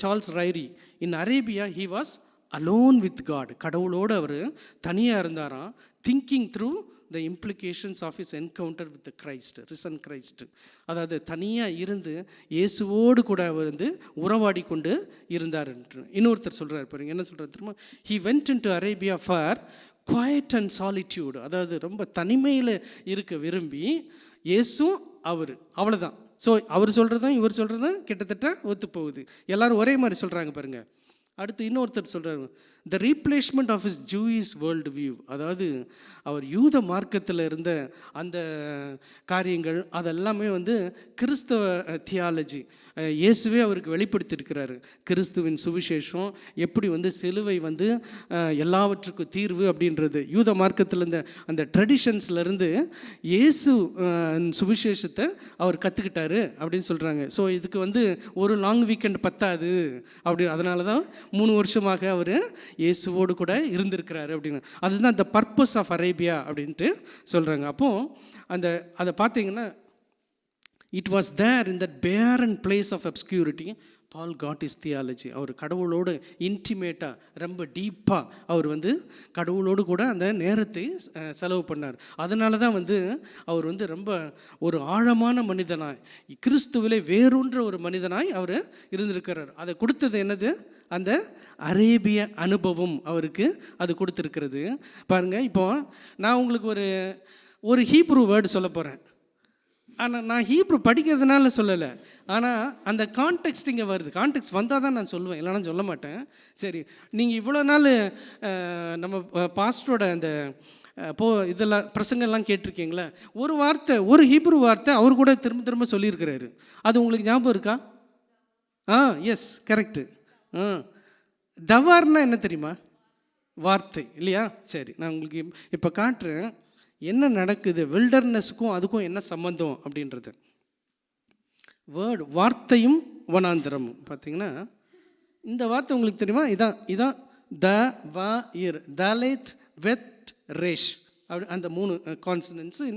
Charles Ryrie, in Arabia he was alone with God. கடவுளோடு அவர் தனியாக இருந்தாராம், thinking through the implications of his encounter with Christ, risen Christ. அதாவது தனியாக இருந்து இயேசுவோடு கூட அவர் உறவாடி கொண்டு இருந்தார் என்று. இன்னொருத்தர் சொல்கிறார் பாருங்க, என்ன சொல்கிறார் தெரியுமா? He went into Arabia for quiet and solitude. அதாவது ரொம்ப தனிமையில் இருக்க விரும்பி இயேசும் அவர், அவ்வளோதான். ஸோ அவர் சொல்கிறதும் இவர் சொல்கிறதும் கிட்டத்தட்ட ஒத்து போகுது, எல்லோரும் ஒரே மாதிரி சொல்கிறாங்க பாருங்கள். அடுத்து இன்னொருத்தர் சொல்கிறாரு, the replacement of his Jewish world view. அதாவது அவர் யூத மார்க்கத்தில் இருந்த அந்த காரியங்கள் அதெல்லாமே கிறிஸ்தவ தியாலஜி, இயேசுவே அவருக்கு வெளிப்படுத்தியிருக்கிறாரு. கிறிஸ்துவின் சுவிசேஷம் எப்படி சிலுவை எல்லாவற்றுக்கும் தீர்வு அப்படின்றது யூத மார்க்கத்தில் இருந்த அந்த ட்ரெடிஷன்ஸ்லேருந்து இயேசு சுவிசேஷத்தை அவர் கற்றுக்கிட்டாரு அப்படின்னு சொல்கிறாங்க. ஸோ இதுக்கு ஒரு லாங் வீக்கெண்ட் பத்தாது அப்படி, அதனால தான் 3 வருஷமாக அவர் இயேசுவோடு கூட இருந்திருக்கிறாரு அப்படின்னு. அதுதான் த பர்பஸ் ஆஃப் அரேபியா அப்படின்ட்டு சொல்கிறாங்க. அப்போது அதை பார்த்தீங்கன்னா, it was there in that barren place of obscurity Paul got his theology. அவர் கடவுளோடு இன்டிமேட்டாக ரொம்ப டீப்பாக அவர் கடவுளோடு கூட அந்த நேரத்தை செலவு பண்ணார். அதனால தான் அவர் ரொம்ப ஒரு ஆழமான மனிதனாய், கிறிஸ்துவிலே வேறொன்ற ஒரு மனிதனாய் அவர் இருந்திருக்கிறார். அதை கொடுத்தது என்னது? அந்த அரேபிய அனுபவம் அவருக்கு அது கொடுத்துருக்கிறது. பாருங்கள், இப்போ நான் உங்களுக்கு ஒரு ஹீப்ரு வேர்டு சொல்ல போகிறேன். ஆனால் நான் ஹீப்ரு படிக்கிறதுனால சொல்லலை, ஆனால் அந்த கான்டெக்ஸ்ட் இங்கே வருது. கான்டெக்ஸ்ட் வந்தால் தான் நான் சொல்லுவேன், இல்லைனா சொல்ல மாட்டேன். சரி, நீங்கள் இவ்வளோ நாள் நம்ம பாஸ்டரோட அந்த இதெல்லாம் பிரசங்கெல்லாம் கேட்டிருக்கீங்களே, ஒரு வார்த்தை, ஒரு ஹீப்ரு வார்த்தை அவர் கூட திரும்ப திரும்ப சொல்லியிருக்கிறாரு. அது உங்களுக்கு ஞாபகம் இருக்கா? S, correct. தவார்னா என்ன தெரியுமா? வார்த்தை, இல்லையா? சரி, நான் உங்களுக்கு இப்போ காட்டுறேன் என்ன நடக்குது, வில்டர்னஸுக்கும் அதுக்கும் என்ன சம்பந்தம் அப்படின்றது. வேர்டு, வார்த்தையும் வனாந்திரமும். பார்த்தீங்கன்னா இந்த வார்த்தை உங்களுக்கு தெரியுமா? இதான் த வ இர், தலேத் வெத் ரேஷ் அப்படி, அந்த 3 கான்சனன்ஸு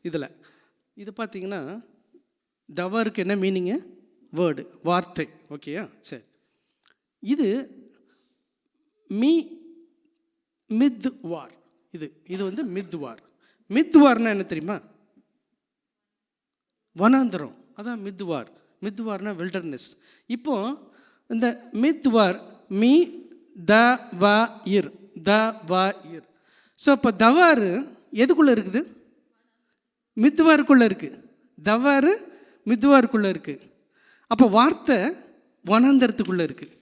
இதில். இது பார்த்தீங்கன்னா தவாருக்கு என்ன மீனிங்கு? வேர்டு, வார்த்தை. ஓகேயா? சரி, இது மித்வார். இது மித்வார். மித்வார்னா என்ன தெரியுமா? வனாந்திரம், அதான் மித்வார். மித்வார்னா வில்டர்னஸ். இப்போ இந்த மித்வார் த வ இர், த வ இர். ஸோ இப்போ தவாறு எதுக்குள்ளே இருக்குது? மித்வாருக்குள்ளே இருக்குது. தவாறு மித்வாருக்குள்ளே இருக்குது. அப்போ வார்த்தை வனாந்தரத்துக்குள்ளே இருக்குது.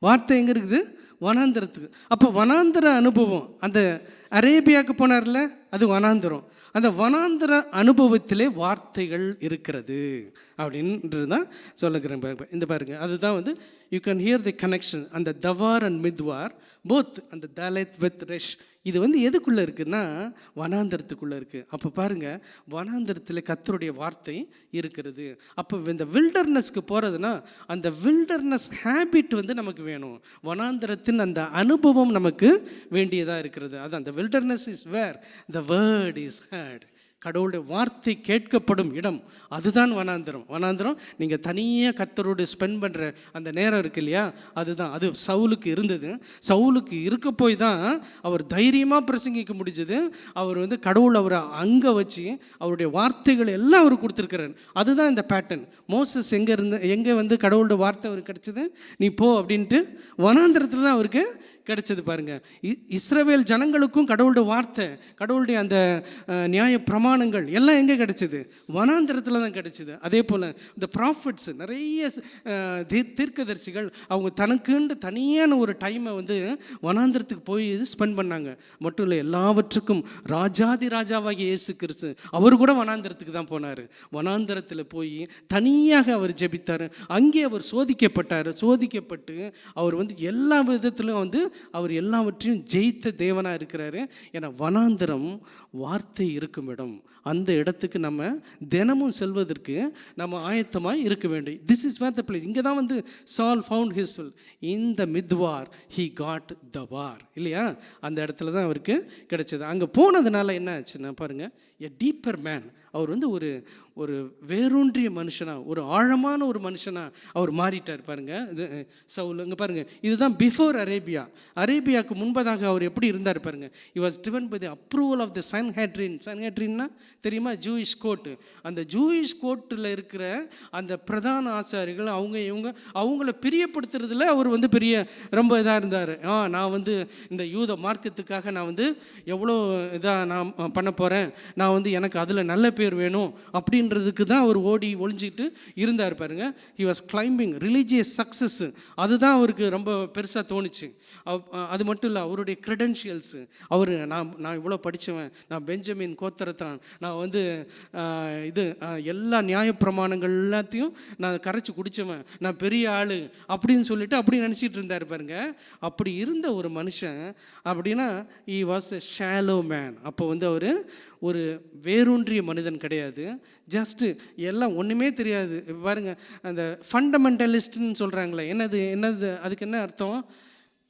வார்த்தை எங்கே இருக்குது? வனாந்திரத்துக்கு. அப்போ வனாந்திர அனுபவம், அந்த அரேபியாவுக்கு போனார்ல, அது வனாந்திரம். அந்த வனாந்திர அனுபவத்திலே வார்த்தைகள் இருக்கிறது அப்படின்றது தான் சொல்லுகிறேன். இந்த பாருங்க, அதுதான் you can hear the connection. அந்த தவார் அண்ட் மித்வார் போத், அந்த தலேத் வித் ரெஷ், இது எதுக்குள்ளே இருக்குன்னா வனாந்திரத்துக்குள்ளே இருக்குது. அப்போ பாருங்கள், வனாந்திரத்தில் கர்த்தருடைய வார்த்தை இருக்கிறது. அப்போ இந்த வில்டர்னஸ்க்கு போகிறதுனா அந்த வில்டர்னஸ் ஹேபிட் நமக்கு வேணும். வனாந்திரத்தின் அந்த அனுபவம் நமக்கு வேண்டியதாக இருக்கிறது. அது அந்த wilderness is where the word is heard. கடவுளுடைய வார்த்தை கேட்கப்படும் இடம், அதுதான் வனாந்திரம். வனாந்திரம் நீங்கள் தனியாக கர்த்தரோடு ஸ்பெண்ட் பண்ணுற அந்த நேரம் இருக்கு இல்லையா, அதுதான். அது சவுலுக்கு இருந்தது. சவுலுக்கு இருக்க போய் தான் அவர் தைரியமாக பிரசங்கிக்க முடிஞ்சது. அவர் வந்து கடவுள் அவரை அங்கே வச்சு அவருடைய வார்த்தைகள் எல்லாம் அவர் கொடுத்துருக்கிறார். அதுதான் இந்த பேட்டர்ன். மோசஸ் எங்கே வந்து கடவுளோட வார்த்தை அவருக்கு கிடச்சிது, நீ போ அப்படின்ட்டு வனாந்திரத்தில் தான் அவருக்கு கிடைச்சது. பாருங்கள், இஸ்ரவேல் ஜனங்களுக்கும் கடவுளுடைய வார்த்தை, கடவுளுடைய அந்த நியாய பிரமாணங்கள் எல்லாம் எங்கே கிடைச்சிது, வனாந்திரத்தில் தான் கிடைச்சிது. அதே போல் இந்த ப்ராஃபிட்ஸ், நிறைய தீர்க்கதரிசிகள் அவங்க தனக்குண்டு தனியான ஒரு டைமை வந்து வனாந்திரத்துக்கு போய் ஸ்பெண்ட் பண்ணாங்க. மட்டும் இல்லை, எல்லாவற்றுக்கும் ராஜாதி ராஜாவாகிய இயேசு கிறிஸ்து அவர் கூட வனாந்திரத்துக்கு தான் போனார். வனாந்திரத்தில் போய் தனியாக அவர் ஜெபித்தார். அங்கே அவர் சோதிக்கப்பட்டு அவர் வந்து எல்லா விதத்திலும் வந்து அவர் எல்லாவற்றையும் ஜெயித்த தேவனாக இருக்கிறாரு. ஏன்னா வனாந்திரம் வார்த்தை இருக்கும் இடம். அந்த இடத்துக்கு நம்ம தினமும் செல்வதற்கு நம்ம ஆயத்தமாக இருக்க வேண்டும். This is where the place. இங்கே தான் வந்து Saul found his will in the midwar he got the war, இல்லையா? அந்த இடத்துல தான் அவருக்கு கிடைச்சது. அங்கே போனதுனால என்ன ஆச்சுன்னா பாருங்கள், எ டீப்பர் மேன். அவர் வந்து ஒரு வேரூன்றிய மனுஷனாக, ஒரு ஆழமான ஒரு மனுஷனாக அவர் மாறிட்டார். பாருங்கள், இது சவுல். இங்கே பாருங்கள், இதுதான் பிஃபோர் அரேபியாவுக்கு முன்பதாக அவர் எப்படி இருந்தார் பாருங்கள். he was driven by the approval of the சன்ஹெட்ரின்னா தெரியுமா, ஜூயிஷ் கோர்ட்டு. அந்த ஜூயிஷ் கோர்ட்டில் இருக்கிற அந்த பிரதான ஆசாரிகள் அவங்கள பிரியப்படுத்துறதுல அவர் வந்து ரொம்ப இதாக இருந்தார். நான் வந்து இந்த யூத மார்க்கத்துக்காக நான் வந்து எவ்வளோ இதாக நான் பண்ண போகிறேன், நான் வந்து எனக்கு அதில் நல்ல பேர் வேணும் அப்படின்றதுக்கு தான் அவர் ஓடி ஒளிஞ்சிக்கிட்டு இருந்தார். பாருங்க, he was climbing religious success. அதுதான் அவருக்கு ரொம்ப பெருசாக தோணுச்சு. அது மட்டும் இல்லை, அவருடைய க்ரெடென்ஷியல்ஸு. நான் இவ்வளோ படித்தவன், நான் பெஞ்சமின் கோத்திரத்தான், நான் வந்து எல்லா நியாயப்பிரமாணங்கள் எல்லாத்தையும் நான் கரைச்சி குடித்தவன், நான் பெரிய ஆள் அப்படின்னு சொல்லிட்டு அப்படி நினச்சிட்டு இருந்தார். பாருங்க, அப்படி இருந்த ஒரு மனுஷன் அப்படின்னா he was a shallow man. அப்போ வந்து அவர் ஒரு வேரூன்றிய மனிதன் கிடையாது. ஜஸ்ட்டு எல்லாம் ஒன்றுமே தெரியாது. பாருங்கள், அந்த ஃபண்டமெண்டலிஸ்ட்னு சொல்கிறாங்களே, என்னது அதுக்கு என்ன அர்த்தம்?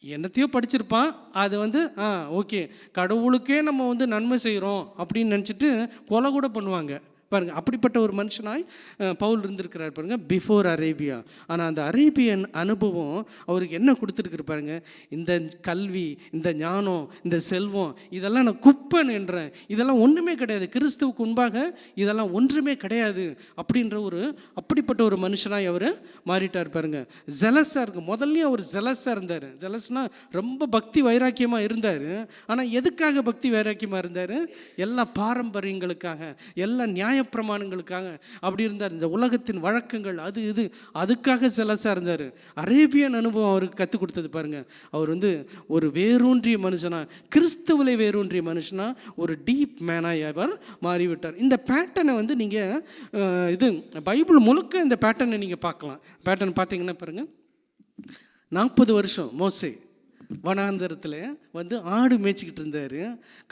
என்னத்தையோ படிச்சிருப்பான், அது வந்து ஓகே கடவுளுக்கே நம்ம வந்து நன்மை செய்கிறோம் அப்படின்னு நினச்சிட்டு கொலை கூட பண்ணுவாங்க. பாருங்கள், அப்படிப்பட்ட ஒரு மனுஷனாய் பவுல் இருந்திருக்கிறார். பாருங்கள், பிஃபோர் அரேபியா. ஆனால் அந்த அரேபியன் அனுபவம் அவருக்கு என்ன கொடுத்துருக்கு பாருங்க, இந்த கல்வி, இந்த ஞானம், இந்த செல்வம், இதெல்லாம் நான் குப்பன் என்றேன், இதெல்லாம் ஒன்றுமே கிடையாது, கிறிஸ்துவுக்கு முன்பாக இதெல்லாம் ஒன்றுமே கிடையாது அப்படிப்பட்ட ஒரு மனுஷனாய் அவர் மாறிட்டார். பாருங்க, ஜெலஸாக இருக்கு. முதல்லையும் அவர் ஜெலஸாக இருந்தார். ஜெலஸ்னால் ரொம்ப பக்தி வைராக்கியமாக இருந்தார். ஆனால் எதுக்காக பக்தி வைராக்கியமாக இருந்தார்? எல்லா பாரம்பரியங்களுக்காக, எல்லா நியாய பிரமாணங்களுக்காக அப்படி இருந்தார். இந்த உலகத்தின் வழக்கங்கள் அதுக்காக செலசாக இருந்தார். அரேபியன் அனுபவம் அவருக்கு கற்றுக் கொடுத்தது. பாருங்க, அவர் வந்து ஒரு வேரூன்றிய மனுஷனா, கிறிஸ்துவிலே வேரூன்றிய மனுஷனா, ஒரு டீப் மேனாய் அவர் மாறிவிட்டார். இந்த பேட்டர்னை வந்து நீங்கள் பைபிள் முழுக்க இந்த பேட்டர்னை நீங்கள் பார்க்கலாம். பேட்டர்ன் பார்த்தீங்கன்னா பாருங்க, 40 வருஷம் மோசே வனாந்தரத்தில் வந்து ஆடு மேய்ச்சிக்கிட்டு இருந்தார்.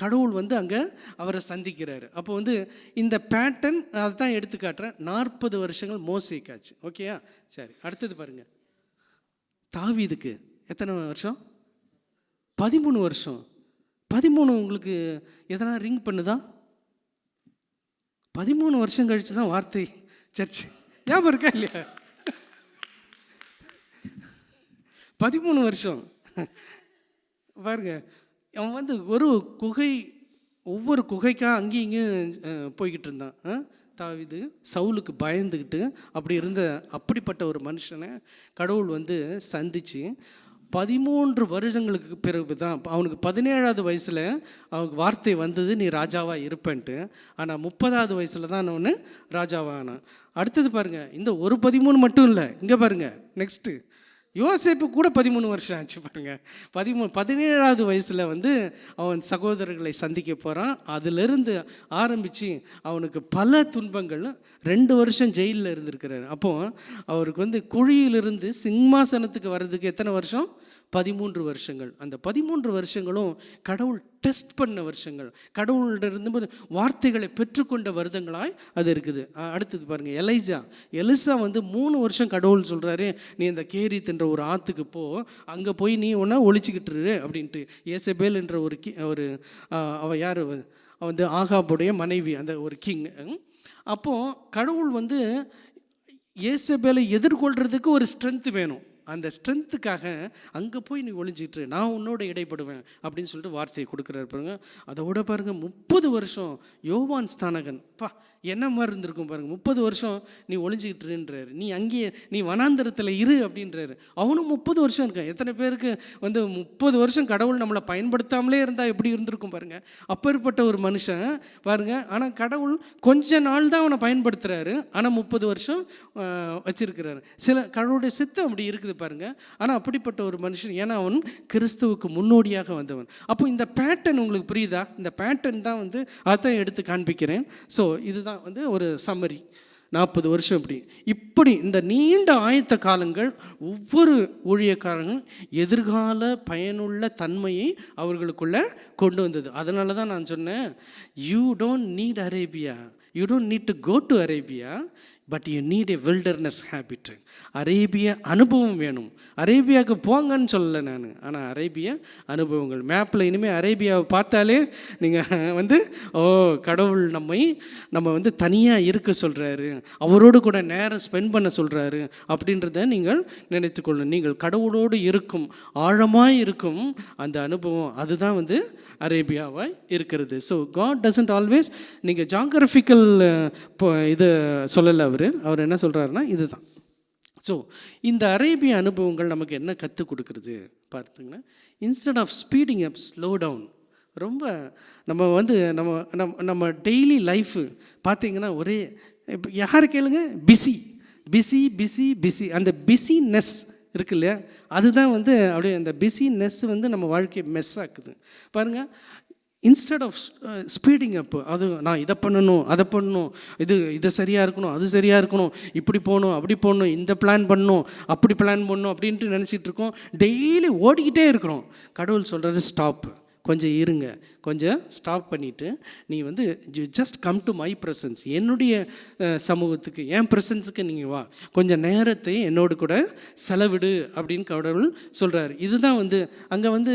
கடவுள் வந்து அங்கே அவரை சந்திக்கிறாரு. அப்போ வந்து இந்த பேட்டர்ன் அதை தான் எடுத்து காட்டுறேன். 40 வருஷங்கள் மோசேக்காச்சு. ஓகேயா? சரி, அடுத்தது பாருங்கள், தாவீதுக்கு எத்தனை வருஷம்? 13 வருஷம். 13 உங்களுக்கு எதனா ரிங் பண்ணுதா? 13 வருஷம் கழிச்சு தான் வார்த்தை சர்ச் ஞாபகம் இருக்கா இல்லையா? 13 வருஷம் பாருங்க. அவன் வந்து ஒவ்வொரு குகைக்காக அங்கேயும் இங்கேயும் போய்கிட்டு இருந்தான். தாவீது சவுலுக்கு பயந்துக்கிட்டு அப்படிப்பட்ட ஒரு மனுஷனை கடவுள் வந்து சந்தித்து 13 வருடங்களுக்கு பிறகு தான் அவனுக்கு 17வது வயசில் அவனுக்கு வார்த்தை வந்தது, நீ ராஜாவாக இருப்பேன்ட்டு. ஆனால் 30வது வயசில் தான் அவனு ராஜாவானான். அடுத்தது பாருங்கள், இந்த ஒரு 13 மட்டும் இல்லை, இங்கே பாருங்கள், நெக்ஸ்ட்டு யோசேப்பு கூட 13 வருஷம் ஆச்சு. பாருங்க, 17வது வயசில் வந்து அவன் சகோதரர்களை சந்திக்க போகிறான். அதிலிருந்து ஆரம்பித்து அவனுக்கு பல துன்பங்கள். 2 வருஷம் ஜெயிலில் இருந்திருக்கிறார். அப்போது அவருக்கு வந்து குழியிலிருந்து சிம்மாசனத்துக்கு வர்றதுக்கு எத்தனை வருஷம்? 13 வருஷங்கள். அந்த 13 வருஷங்களும் கடவுள் டெஸ்ட் பண்ண வருஷங்கள், கடவுளிடம் வார்த்தைகளை பெற்றுக்கொண்ட வருடங்களாய் அது இருக்குது. அடுத்தது பாருங்கள், எலிசா வந்து 3 வருஷம் கடவுள் சொல்கிறாரு, நீ இந்த கேரித் என்ற ஒரு ஆற்றுக்கு அங்கே போய் நீ ஒன்றா ஒழிச்சிக்கிட்டுரு அப்படின்ட்டு. ஏசபேல் என்ற அவள் யார், வந்து ஆகாபுடைய மனைவி, அந்த ஒரு கிங். அப்போது கடவுள் வந்து யேசபேலை எதிர்கொள்கிறதுக்கு ஒரு ஸ்ட்ரென்த் வேணும். அந்த ஸ்ட்ரென்த்துக்காக அங்கே போய் நீ ஒளிஞ்சிட்டு நான் உன்னோட இடைப்படுவேன் அப்படின்னு சொல்லிட்டு வார்த்தையை கொடுக்குறாரு பாருங்க. அதோட பாருங்கள் 30 வருஷம் யோவான் ஸ்தானகன் என்ன மாதிரி இருந்திருக்கும் பாருங்கள். 30 வருஷம் நீ ஒளிஞ்சிக்கிட்டுருன்றாரு, நீ அங்கேயே நீ வனாந்தரத்தில் இரு அப்படின்றாரு. அவனும் 30 வருஷம் இருக்கான். எத்தனை பேருக்கு வந்து 30 வருஷம் கடவுள் நம்மளை பயன்படுத்தாமலே இருந்தால் எப்படி இருந்திருக்கும் பாருங்கள். அப்பேற்பட்ட ஒரு மனுஷன் பாருங்கள். ஆனால் கடவுள் கொஞ்ச நாள் தான் அவனை பயன்படுத்துகிறாரு, ஆனால் 30 வருஷம் வச்சிருக்கிறாரு. சில கடவுளுடைய சித்தம் அப்படி இருக்குது பாருங்கள். ஆனால் அப்படிப்பட்ட ஒரு மனுஷன், ஏன்னா அவன் கிறிஸ்துவுக்கு முன்னோடியாக வந்தவன். அப்போ இந்த பேட்டர்ன் உங்களுக்கு புரியுதா? இந்த பேட்டர்ன் தான் வந்து அதான் எடுத்து காண்பிக்கிறேன். ஸோ இதுதான் வந்து ஒரு சம்மரி. 40 வருஷம் இப்படி இந்த நீண்ட ஆயத்த காலங்கள் ஒவ்வொரு ஊழியக்காரங்களும் எதிர்கால பயனுள்ள தன்மையை அவர்களுக்குள்ளே கொண்டு வந்தது. அதனால தான் நான் சொன்னேன், you don't need Arabia, you don't need to go to Arabia, but you need a wilderness habit. அரேபிய அனுபவம் வேணும். அரேபியாவுக்கு போங்கன்னு சொல்லலை நான், ஆனால் அரேபிய அனுபவங்கள். மேப்பில் இனிமேல் அரேபியாவை பார்த்தாலே நீங்கள் வந்து கடவுள் நம்ம வந்து தனியாக இருக்க சொல்கிறாரு, அவரோடு கூட நேரம் ஸ்பெண்ட் பண்ண சொல்கிறாரு அப்படின்றத நீங்கள் நினைத்துக்கொள்ளணும். நீங்கள் கடவுளோடு இருக்கும் ஆழமாக இருக்கும் அந்த அனுபவம், அதுதான் வந்து அரேபியாவாக இருக்கிறது. ஸோ காட் டசன்ட் ஆல்வேஸ், நீங்கள் ஜாகிரபிக்கல் இது சொல்லலை அவர் என்ன சொல்கிறாருன்னா இதுதான். ஸோ இந்த அரேபிய அனுபவங்கள் நமக்கு என்ன கற்றுக் கொடுக்குறது பார்த்துங்கன்னா, instead of speeding up, slow down. ரொம்ப நம்ம வந்து நம்ம டெய்லி லைஃபு பார்த்திங்கன்னா ஒரே, இப்போ யார் கேளுங்க, பிஸி பிஸி பிஸி பிஸி. அந்த பிஸினஸ் இருக்கு இல்லையா, அதுதான் வந்து அப்படியே அந்த பிஸினஸ் வந்து நம்ம வாழ்க்கையை மெஸ் ஆக்குது பாருங்கள். இன்ஸ்டெட் ஆஃப் ஸ்பீடிங் அப்பு, அது நான் இதை பண்ணணும் அதை பண்ணணும், இது சரியாக இருக்கணும் அது சரியாக இருக்கணும், இப்படி போகணும் அப்படி போகணும், இந்த பிளான் பண்ணணும் அப்படி பிளான் பண்ணணும் அப்படின்ட்டு நினச்சிட்டு இருக்கோம். டெய்லி ஓடிக்கிட்டே இருக்கிறோம். கடவுள் சொல்கிறது ஸ்டாப், கொஞ்சம் இருங்க, கொஞ்சம் ஸ்டாப் பண்ணிவிட்டு நீ வந்து just come to my presence, என்னுடைய சமூகத்துக்கு, என் ப்ரெசன்ஸுக்கு நீங்கள் வா, கொஞ்சம் நேரத்தை என்னோடு கூட செலவிடு அப்படின்னு கடவுள் சொல்கிறார். இதுதான் வந்து அங்கே வந்து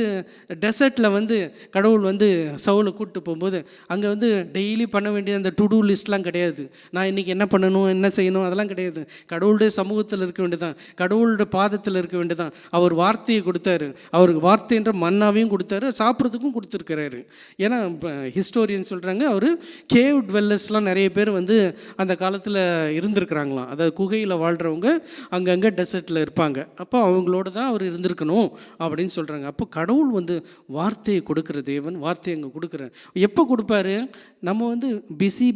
டெசர்ட்டில் வந்து கடவுள் வந்து சவுலை கூப்பிட்டு போகும்போது அங்கே வந்து டெய்லி பண்ண வேண்டிய அந்த டு டூ லிஸ்ட்லாம் கிடையாது. நான் இன்றைக்கி என்ன பண்ணணும் என்ன செய்யணும் அதெல்லாம் கிடையாது. கடவுளுடைய சமூகத்தில் இருக்க வேண்டியதான், கடவுளுடைய பாதத்தில் இருக்க வேண்டியதான். அவர் வார்த்தையை கொடுத்தாரு, அவருக்கு வார்த்தைன்ற மன்னாவையும் கொடுத்தாரு, சாப்பிட்றதுக்கும் கொடுத்துருக்கிறாரு. ஏன்னா ஹிஸ்டோரியன் சொல்கிறாங்க, அவர் கேவ் டுவெல்லர்ஸ்லாம் நிறைய பேர் வந்து அந்த காலத்தில் இருந்திருக்கிறாங்களாம். அதாவது குகையில் வாழ்கிறவங்க அங்கங்கே டெசர்ட்டில் இருப்பாங்க. அப்போ அவங்களோட தான் அவர் இருந்திருக்கணும் அப்படின்னு சொல்கிறாங்க. அப்போ கடவுள் வந்து வார்த்தையை கொடுக்குற தேவன், வார்த்தையை அங்கே கொடுக்குறாரு. எப்போ கொடுப்பாரு? நம்ம வந்து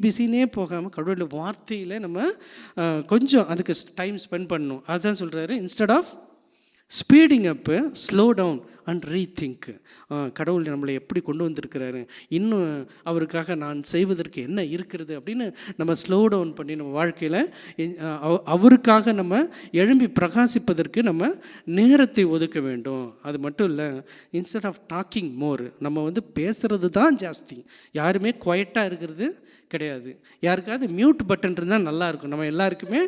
பிஸினே போகாமல் கடவுளுடைய வார்த்தையில் நம்ம கொஞ்சம் அதுக்கு டைம் ஸ்பெண்ட் பண்ணணும். அதுதான் சொல்கிறாரு, instead of speeding up, slow down and rethink. கடவுள் நம்மளை எப்படி கொண்டு வந்திருக்கிறாரு, இன்னும் அவருக்காக நான் செய்வதற்கு என்ன இருக்கிறது அப்படின்னு நம்ம ஸ்லோ டவுன் பண்ணி நம்ம வாழ்க்கையில் அவருக்காக நம்ம எழும்பி பிரகாசிப்பதற்கு நம்ம நேரத்தை ஒதுக்க வேண்டும். அது மட்டும் இல்லை, இன்ஸ்டெட் ஆஃப் டாக்கிங் மோர், நம்ம வந்து பேசுகிறது தான் ஜாஸ்தி, யாருமே குவைட்டாக இருக்கிறது கிடையாது. யாருக்காவது மியூட் பட்டன் இருந்தால் நல்லாயிருக்கும். நம்ம எல்லாருக்குமே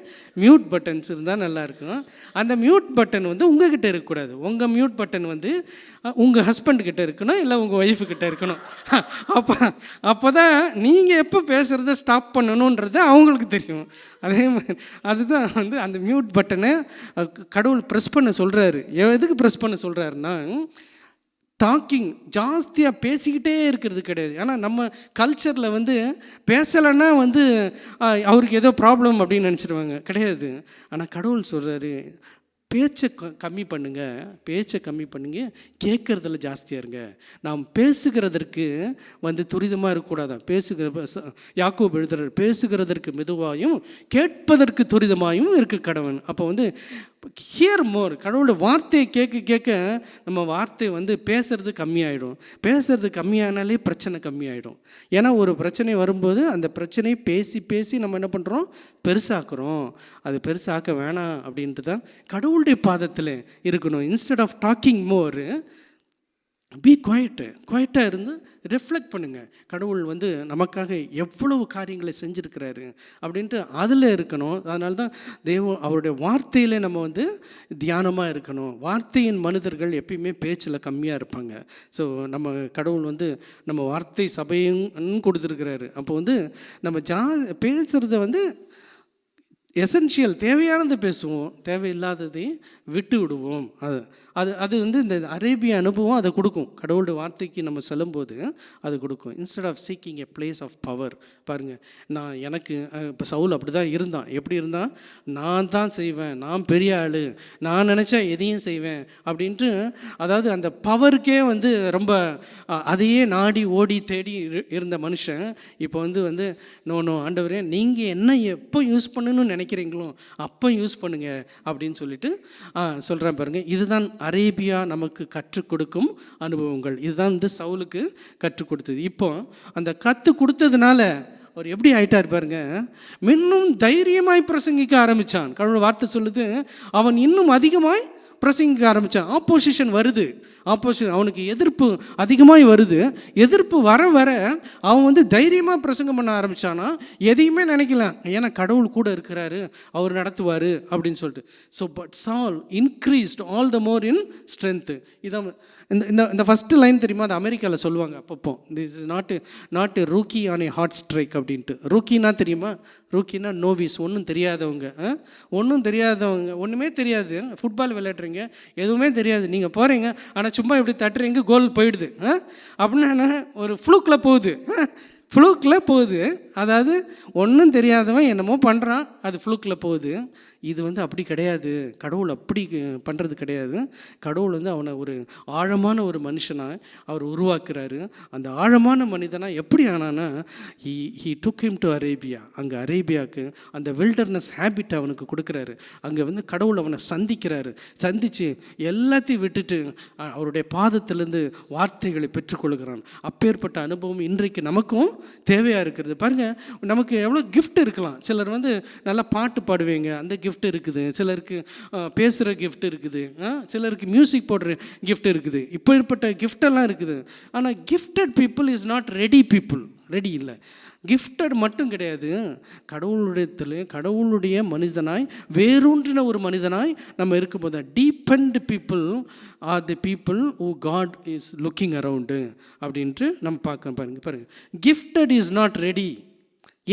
மியூட் பட்டன்ஸ் இருந்தால் நல்லாயிருக்கும். அந்த மியூட் பட்டன் வந்து உங்ககிட்ட இருக்கக்கூடாது. உங்கள் மியூட் பட்டன் வந்து உங்கள் ஹஸ்பண்ட்கிட்ட இருக்கணும், இல்லை உங்கள் ஒய்ஃபுக்கிட்ட இருக்கணும். அப்போ தான் நீங்கள் எப்போ பேசுகிறத ஸ்டாப் பண்ணணுன்றது அவங்களுக்கு தெரியும். அதே மாதிரி அதுதான் வந்து அந்த மியூட் பட்டனை கடவுள் ப்ரெஸ் பண்ண சொல்கிறாரு. எதுக்கு ப்ரெஸ் பண்ண சொல்கிறாருன்னா, டாக்கிங் ஜாஸ்தியாக பேசிக்கிட்டே இருக்கிறது கிடையாது. ஏன்னா நம்ம கல்ச்சரில் வந்து பேசலைன்னா வந்து அவருக்கு ஏதோ ப்ராப்ளம் அப்படின்னு நினச்சிடுவாங்க. கிடையாது. ஆனால் கடவுள் சொல்கிறாரு, பேச்சை கம்மி பண்ணுங்க, கேட்குறதுல ஜாஸ்தியாக இருங்க. நாம் பேசுகிறதற்கு வந்து துரிதமாக இருக்கக்கூடாதான். யாக்கோபு எழுதுறார், பேசுகிறதற்கு மெதுவாயும் கேட்பதற்கு துரிதமாயும் இருக்க கடவன். அப்போ வந்து ஹியர் மோர், கடவுளோட வார்த்தையை கேட்க நம்ம வார்த்தை வந்து பேசுறது கம்மியாயிடும். பேசுறது கம்மியானாலே பிரச்சனை கம்மியாயிடும். ஏன்னா ஒரு பிரச்சனை வரும்போது அந்த பிரச்சனையை பேசி நம்ம என்ன பண்ணுறோம், பெருசாக்குறோம். அது பெருசாக்க வேணாம் அப்படின்ட்டு தான் கடவுளுடைய பாதத்தில் இருக்கணும். Instead of talking more, be குவைட்டாக இருந்து ரிஃப்ளெக்ட் பண்ணுங்கள். கடவுள் வந்து நமக்காக எவ்வளவு காரியங்களை செஞ்சுருக்கிறாரு அப்படின்ட்டு அதில் இருக்கணும். அதனால தான் அவருடைய வார்த்தையில் நம்ம வந்து தியானமாக இருக்கணும். வார்த்தையின் மனிதர்கள் எப்பயுமே பேச்சில் கம்மியாக இருப்பாங்க. ஸோ நம்ம கடவுள் வந்து நம்ம வார்த்தை சபையும் கொடுத்துருக்கிறாரு. அப்போ வந்து நம்ம பேசுகிறத வந்து எசென்ஷியல் தேவையானதை பேசுவோம், தேவையில்லாததை விட்டு விடுவோம். அது வந்து இந்த அரேபிய அனுபவம் அதை கொடுக்கும். கடவுளுடைய வார்த்தைக்கு நம்ம செல்லும்போது அது கொடுக்கும். Instead of seeking a place of power. பாருங்கள், எனக்கு இப்போ சவுல் அப்படி தான் இருந்தான். எப்படி இருந்தான்? நான் தான் செய்வேன், நான் பெரிய ஆள், நான் நினச்சா எதையும் செய்வேன் அப்படின்ட்டு, அதாவது அந்த பவருக்கே வந்து ரொம்ப அதையே நாடி ஓடி தேடி இருந்த மனுஷன் இப்போ வந்து நோ ஆண்டவரே, நீங்கள் என்ன எப்போ யூஸ் பண்ணணும்னு நினைக்கிறீங்களோ அப்போ யூஸ் பண்ணுங்க அப்படின்னு சொல்லிட்டு சொல்கிறேன். பாருங்கள், இதுதான் அரேபியா நமக்கு கற்றுக் கொடுக்கும் அனுபவங்கள். இதுதான் வந்து சவுலுக்கு கற்றுக் கொடுத்தது. இப்போ அந்த கற்றுக் கொடுத்ததுனால அவர் எப்படி ஆயிட்டார் பாருங்க, இன்னும் தைரியமாய் பிரசங்கிக்க ஆரம்பித்தான். கடவுள் வார்த்தை சொல்லுது, அவன் இன்னும் அதிகமாய் பிரசங்கிக்க ஆரம்பித்தான். ஆப்போசிஷன் வருது, அவனுக்கு எதிர்ப்பு அதிகமாக வருது. எதிர்ப்பு வர வர அவன் வந்து தைரியமாக பிரசங்கம் பண்ண ஆரம்பித்தானா, எதையுமே நினைக்கலாம், ஏன்னா கடவுள் கூட இருக்கிறாரு, அவர் நடத்துவார் அப்படின்னு சொல்லிட்டு. So but Saul increased all the more in strength. இதான் இந்த ஃபஸ்ட்டு லைன் தெரியுமா? அது அமெரிக்காவில் சொல்லுவாங்க அப்பப்போ, this is not a rookie on a hard strike அப்படின்ட்டு. ரூக்கினா தெரியுமா? ரூக்கினா நோவிஸ், ஒன்றும் தெரியாதவங்க. ஒன்றுமே தெரியாது, ஃபுட்பால் விளையாடுறீங்க, எதுவுமே தெரியாது, நீங்கள் போகிறீங்க, ஆனால் சும்மா இப்படி தட்டுறீங்க, கோல் போயிடுது அப்படின்னா ஒரு ஃப்ளூக்கில் போகுது. அதாவது ஒன்றும் தெரியாதவன் என்னமோ பண்ணுறான், அது ஃப்ளூக்கில் போகுது. இது வந்து அப்படி கிடையாது. கடவுள் அப்படி பண்ணுறது கிடையாது. கடவுள் வந்து அவனை ஒரு ஆழமான ஒரு மனுஷனாக அவர் உருவாக்குறாரு. அந்த ஆழமான மனிதனாக எப்படி ஆனான்னா, he took him to Arabia. அங்கே அரேபியாவுக்கு அந்த வில்டர்னஸ் ஹேபிட் அவனுக்கு கொடுக்குறாரு. அங்கே வந்து கடவுள் அவனை சந்தித்து எல்லாத்தையும் விட்டுட்டு அவருடைய பாதத்திலேருந்து வார்த்தைகளை பெற்றுக்கொள்கிறான். அப்பேற்பட்ட அனுபவம் இன்றைக்கு நமக்கும் தேவையாக இருக்கிறது. பாருங்கள், நமக்கு எவ்வளோ கிஃப்ட் இருக்கலாம். சிலர் வந்து நல்லா பாட்டு பாடுவீங்க, அந்த கிஃப்ட் இருக்குது. சிலருக்கு பேசுகிற கிஃப்ட் இருக்குது, சிலருக்கு மியூசிக் போடுற கிஃப்ட் இருக்குது. இப்படிப்பட்ட கிஃப்டெல்லாம் இருக்குது. ஆனால் gifted people is not ready இல்லை. கிஃப்டட் மட்டும் கிடையாது, கடவுளுடைய மனிதனாய் வேரூன்றின ஒரு மனிதனாய் நம்ம இருக்கும்போது depend people are the people who God is looking around அப்படின்ட்டு நம்ம பார்க்க. பாருங்க, கிஃப்டட் இஸ் நாட் ரெடி.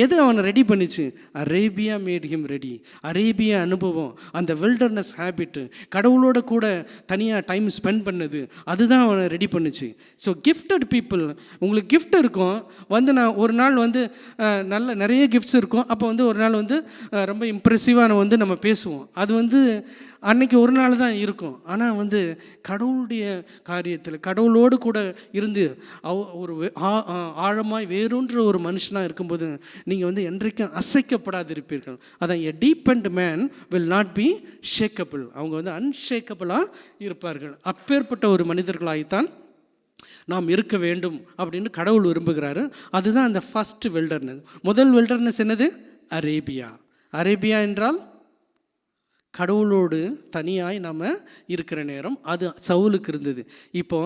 எது அவனை ரெடி பண்ணிச்சு? Arabia mat him ready. Arabia அனுபவம், அந்த வில்டர்னஸ் ஹேபிட்டு, கடவுளோட கூட தனியாக டைம் ஸ்பெண்ட் பண்ணது, அதுதான் அவனை ரெடி பண்ணிச்சு. ஸோ கிஃப்டட் பீப்புள், உங்களுக்கு கிஃப்ட் இருக்கும். நான் ஒரு நாள் நிறைய கிஃப்ட்ஸ் இருக்கும். அப்போ ஒரு நாள் ரொம்ப இம்ப்ரெசிவாக நம்ம பேசுவோம். அது அன்னைக்கு ஒரு நாள் தான் இருக்கும். ஆனால் கடவுளுடைய காரியத்தில் கடவுளோடு கூட இருந்து ஒரு ஆழமாய் வேறொன்ற ஒரு மனுஷனாக இருக்கும்போது நீங்கள் என்றைக்கும் அசைக்கப்படாதிருப்பீர்கள். அதான் எ டீபெண்ட் மேன் வில் நாட் பி ஷேக்கபிள். அவங்க அன்ஷேக்கபிளாக இருப்பார்கள். அப்பேற்பட்ட ஒரு மனிதர்களாய்த்தான் நாம் இருக்க வேண்டும் அப்படின்னு கடவுள் விரும்புகிறாரு. அதுதான் அந்த ஃபஸ்ட் வில்டர்னஸ். முதல் வில்டர்னஸ் என்னது? அரேபியா என்றால் கடவுளோடு தனியாய் நம்ம இருக்கிற நேரம். அது சவுலுக்கு இருந்தது. இப்போ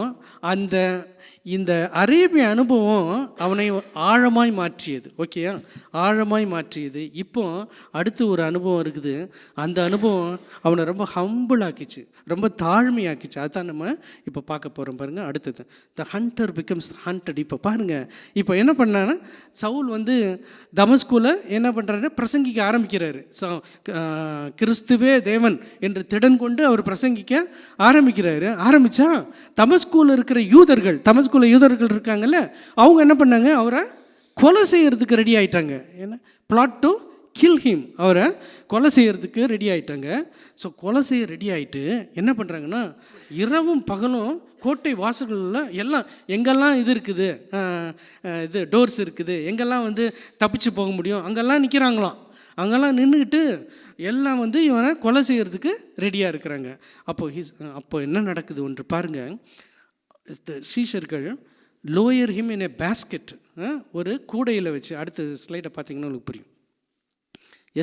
இந்த அரேபிய அனுபவம் அவனை ஆழமாய் மாற்றியது. ஓகேயா? ஆழமாய் மாற்றியது. இப்போ அடுத்து ஒரு அனுபவம் இருக்குது. அந்த அனுபவம் அவனை ரொம்ப ஹம்பிள் ஆக்கிச்சு, ரொம்ப தாழ்மையாக்கிச்சு. அதுதான் நம்ம இப்போ பார்க்க போகிறோம். பாருங்கள், அடுத்தது த ஹண்டர் பிகம்ஸ் ஹண்டட். இப்போ பாருங்கள், இப்போ என்ன பண்ணான்னா சவுல் தமஸ்குல என்ன பண்ணுறாரு? பிரசங்கிக்க ஆரம்பிக்கிறாரு. கிறிஸ்துவே தேவன் என்று திடன் கொண்டு அவர் பிரசங்கிக்க ஆரம்பித்தா தமஸ்குல இருக்கிற யூதர்கள் இருக்காங்கல்ல, அவங்க என்ன பண்ணாங்க? அவரை கொலை செய்யறதுக்கு ரெடி ஆயிட்டாங்க. ஏன்னா பிளாட் டு கில் ஹிம். அவரை கொலை செய்யறதுக்கு ரெடி ஆயிட்டாங்க. ஸோ கொலை செய்ய ரெடி ஆகிட்டு என்ன பண்ணுறாங்கன்னா, இரவும் பகலும் கோட்டை வாசல்களில் எல்லாம் எங்கெல்லாம் இது இருக்குது, டோர்ஸ் இருக்குது, எங்கெல்லாம் தப்பிச்சு போக முடியும், அங்கெல்லாம் நிற்கிறாங்களாம். அங்கெல்லாம் நின்றுக்கிட்டு எல்லாம் இவனை கொலை செய்கிறதுக்கு ரெடியாக இருக்கிறாங்க. அப்போ என்ன நடக்குது ஒன்று பாருங்கள். சீஷர்கள் lower him in a basket, ஒரு கூடையில் வச்சு, அடுத்த ஸ்லைடை பார்த்தீங்கன்னா உங்களுக்கு புரியும்.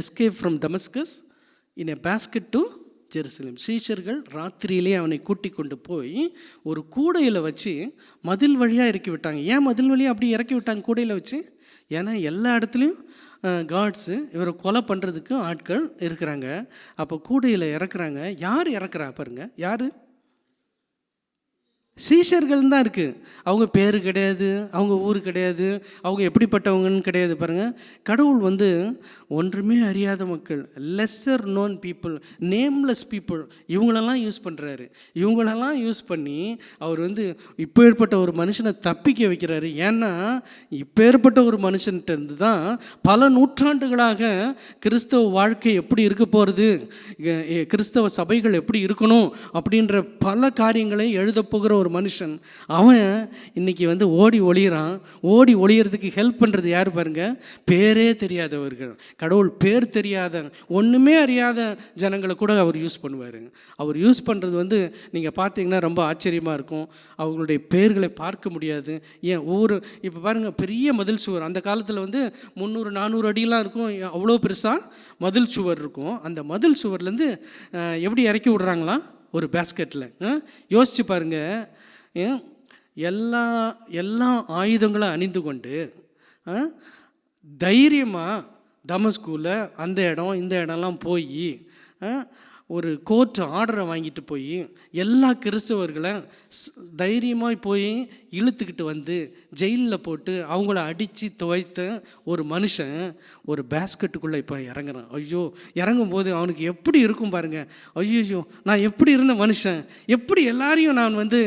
Escape from Damascus in a basket to Jerusalem. சீஷர்கள் ராத்திரியிலே அவனை கூட்டி கொண்டு போய் ஒரு கூடையில் வச்சு மதில் வழியாக இறக்கி விட்டாங்க. ஏன் மதில் வழியாக அப்படி இறக்கி விட்டாங்க கூடையில் வச்சு? ஏன்னா எல்லா இடத்துலையும் காட்ஸு இவரை கொலை பண்ணுறதுக்கு ஆட்கள் இருக்கிறாங்க. அப்போ கூடையில் இறக்குறாங்க. யார் இறக்குறா பாருங்க? யார்? சீஷர்கள் தான் இருக்குது. அவங்க பேர் கிடையாது, அவங்க ஊர் கிடையாது, அவங்க எப்படிப்பட்டவங்கன்னு கிடையாது. பாருங்கள், கடவுள் வந்து ஒன்றுமே அறியாத மக்கள், lesser known people, nameless people, இவங்களெல்லாம் யூஸ் பண்ணுறாரு. இவங்களெல்லாம் யூஸ் பண்ணி அவர் வந்து இப்போ ஏற்பட்ட ஒரு மனுஷனை தப்பிக்க வைக்கிறாரு. ஏன்னா இப்போ ஏற்பட்ட ஒரு மனுஷன்கிட்ட இருந்து தான் பல நூற்றாண்டுகளாக கிறிஸ்தவ வாழ்க்கை எப்படி இருக்க போகிறது, கிறிஸ்தவ சபைகள் எப்படி இருக்கணும் அப்படின்ற பல காரியங்களை எழுத போகிற ஒரு மனுஷன். அவன் இன்னைக்கு வந்து ஓடி ஒளியிறான். ஓடி ஒளியறதுக்கு ஹெல்ப் பண்ணுறது யார் பாருங்க? பேரே தெரியாதவர்கள். கடவுள் பேர் தெரியாத, ஒன்றுமே அறியாத ஜனங்களை கூட அவர் யூஸ் பண்ணுவார். அவர் யூஸ் பண்ணுறது வந்து நீங்கள் பார்த்தீங்கன்னா ரொம்ப ஆச்சரியமாக இருக்கும். அவங்களுடைய பேர்களை பார்க்க முடியாது. ஏன் ஒவ்வொரு இப்போ பாருங்கள், பெரிய மதில் சுவர் அந்த காலத்தில் வந்து 300-400 அடியெலாம் இருக்கும். அவ்வளோ பெருசாக மதில் சுவர் இருக்கும். அந்த மதில் சுவர்லேருந்து எப்படி இறக்கி விடுறாங்களா? ஒரு பேஸ்கெட்டில். யோசிச்சு பாருங்கள், எல்லா ஆயுதங்களும் அணிந்து கொண்டு தைரியமாக தமஸ்குவில் அந்த இடம் இந்த இடம்லாம் போய் ஒரு கோர்ட் ஆர்டரை வாங்கிட்டு போய் எல்லா கிறிஸ்தவர்களை தைரியமாக போய் இழுத்துக்கிட்டு வந்து ஜெயிலில் போட்டு அவங்கள அடித்து துவைத்த ஒரு மனுஷன் ஒரு பேஸ்கெட்டுக்குள்ளே இப்போ இறங்குறான். ஐயோ, இறங்கும்போது அவனுக்கு எப்படி இருக்கும் பாருங்கள். ஐயோ, நான் எப்படி இருந்த மனுஷன், எப்படி எல்லாரையும் நான் வந்து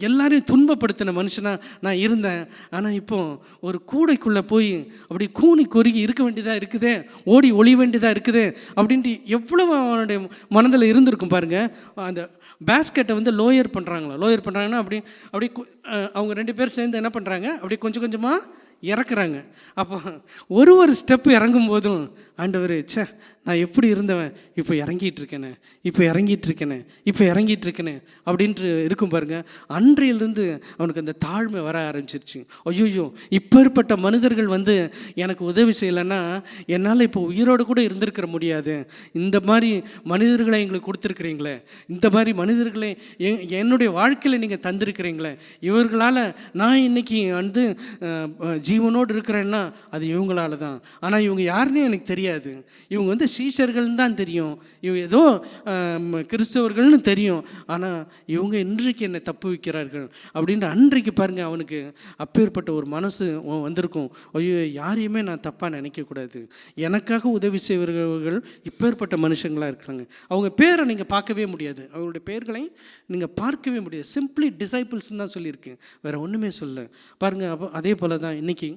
எல்லாரையும் துன்பப்படுத்தின மனுஷனாக நான் இருந்தேன். ஆனால் இப்போ ஒரு கூடைக்குள்ளே போய் அப்படி கூனி கொறுகி இருக்க வேண்டியதாக இருக்குதே, ஓடி ஒளி வேண்டியதாக இருக்குதே அப்படின்ட்டு எவ்வளவு அவனுடைய மனதில் இருந்திருக்கும் பாருங்கள். அந்த பேஸ்கெட்டை வந்து லோயர் பண்ணுறாங்கன்னா அப்படி அவங்க 2 பேர் சேர்ந்து என்ன பண்ணுறாங்க, அப்படி கொஞ்சம் கொஞ்சமாக இறக்குறாங்க. அப்போ ஒரு ஸ்டெப்பு இறங்கும் போதும் ஆண்டவர், ச்சே நான் எப்படி இருந்தவன் இப்போ இறங்கிட்டு இருக்கேனே அப்படின்ட்டு இருக்கும் பாருங்க. அன்றையிலிருந்து அவனுக்கு அந்த தாழ்மை வர ஆரம்பிச்சிருச்சு. ஐயோ, இப்போ ஏற்பட்ட மனிதர்கள் வந்து எனக்கு உதவி செய்யலைன்னா என்னால் இப்போ உயிரோடு கூட இருந்திருக்கிற முடியாது. இந்த மாதிரி மனிதர்களை எங்களுக்கு கொடுத்துருக்குறீங்களே, இந்த மாதிரி மனிதர்களை என்னுடைய வாழ்க்கையில் நீங்கள் தந்திருக்கிறீங்களே, இவர்களால் நான் இன்னைக்கு வந்து ஜீவனோடு இருக்கிறேன்னா அது இவங்களால தான். ஆனால் இவங்க யாருன்னு எனக்கு தெரியாது. இவங்க வந்து சீஷர்கள்னு தான் தெரியும், இவங்க ஏதோ கிறிஸ்தவர்கள்னு தெரியும். ஆனால் இவங்க இன்றைக்கு என்னை தப்பு வைக்கிறார்கள் அப்படின்ற அன்றைக்கு பாருங்கள் அவனுக்கு அப்பேற்பட்ட ஒரு மனசு வந்திருக்கும். ஐயோ, யாரையுமே நான் தப்பாக நினைக்கக்கூடாது, எனக்காக உதவி செய்வர்கள் இப்பேற்பட்ட மனுஷங்களாக இருக்கிறாங்க. அவங்க பேரை நீங்கள் பார்க்கவே முடியாது, அவங்களுடைய பெயர்களை நீங்கள் பார்க்கவே முடியாது. சிம்பிளி டிசைபிள்ஸ்ன்னு தான் சொல்லியிருக்கேன், வேறு ஒன்றுமே சொல்ல பாருங்கள். அப்போ அதே போல் தான் இன்றைக்கி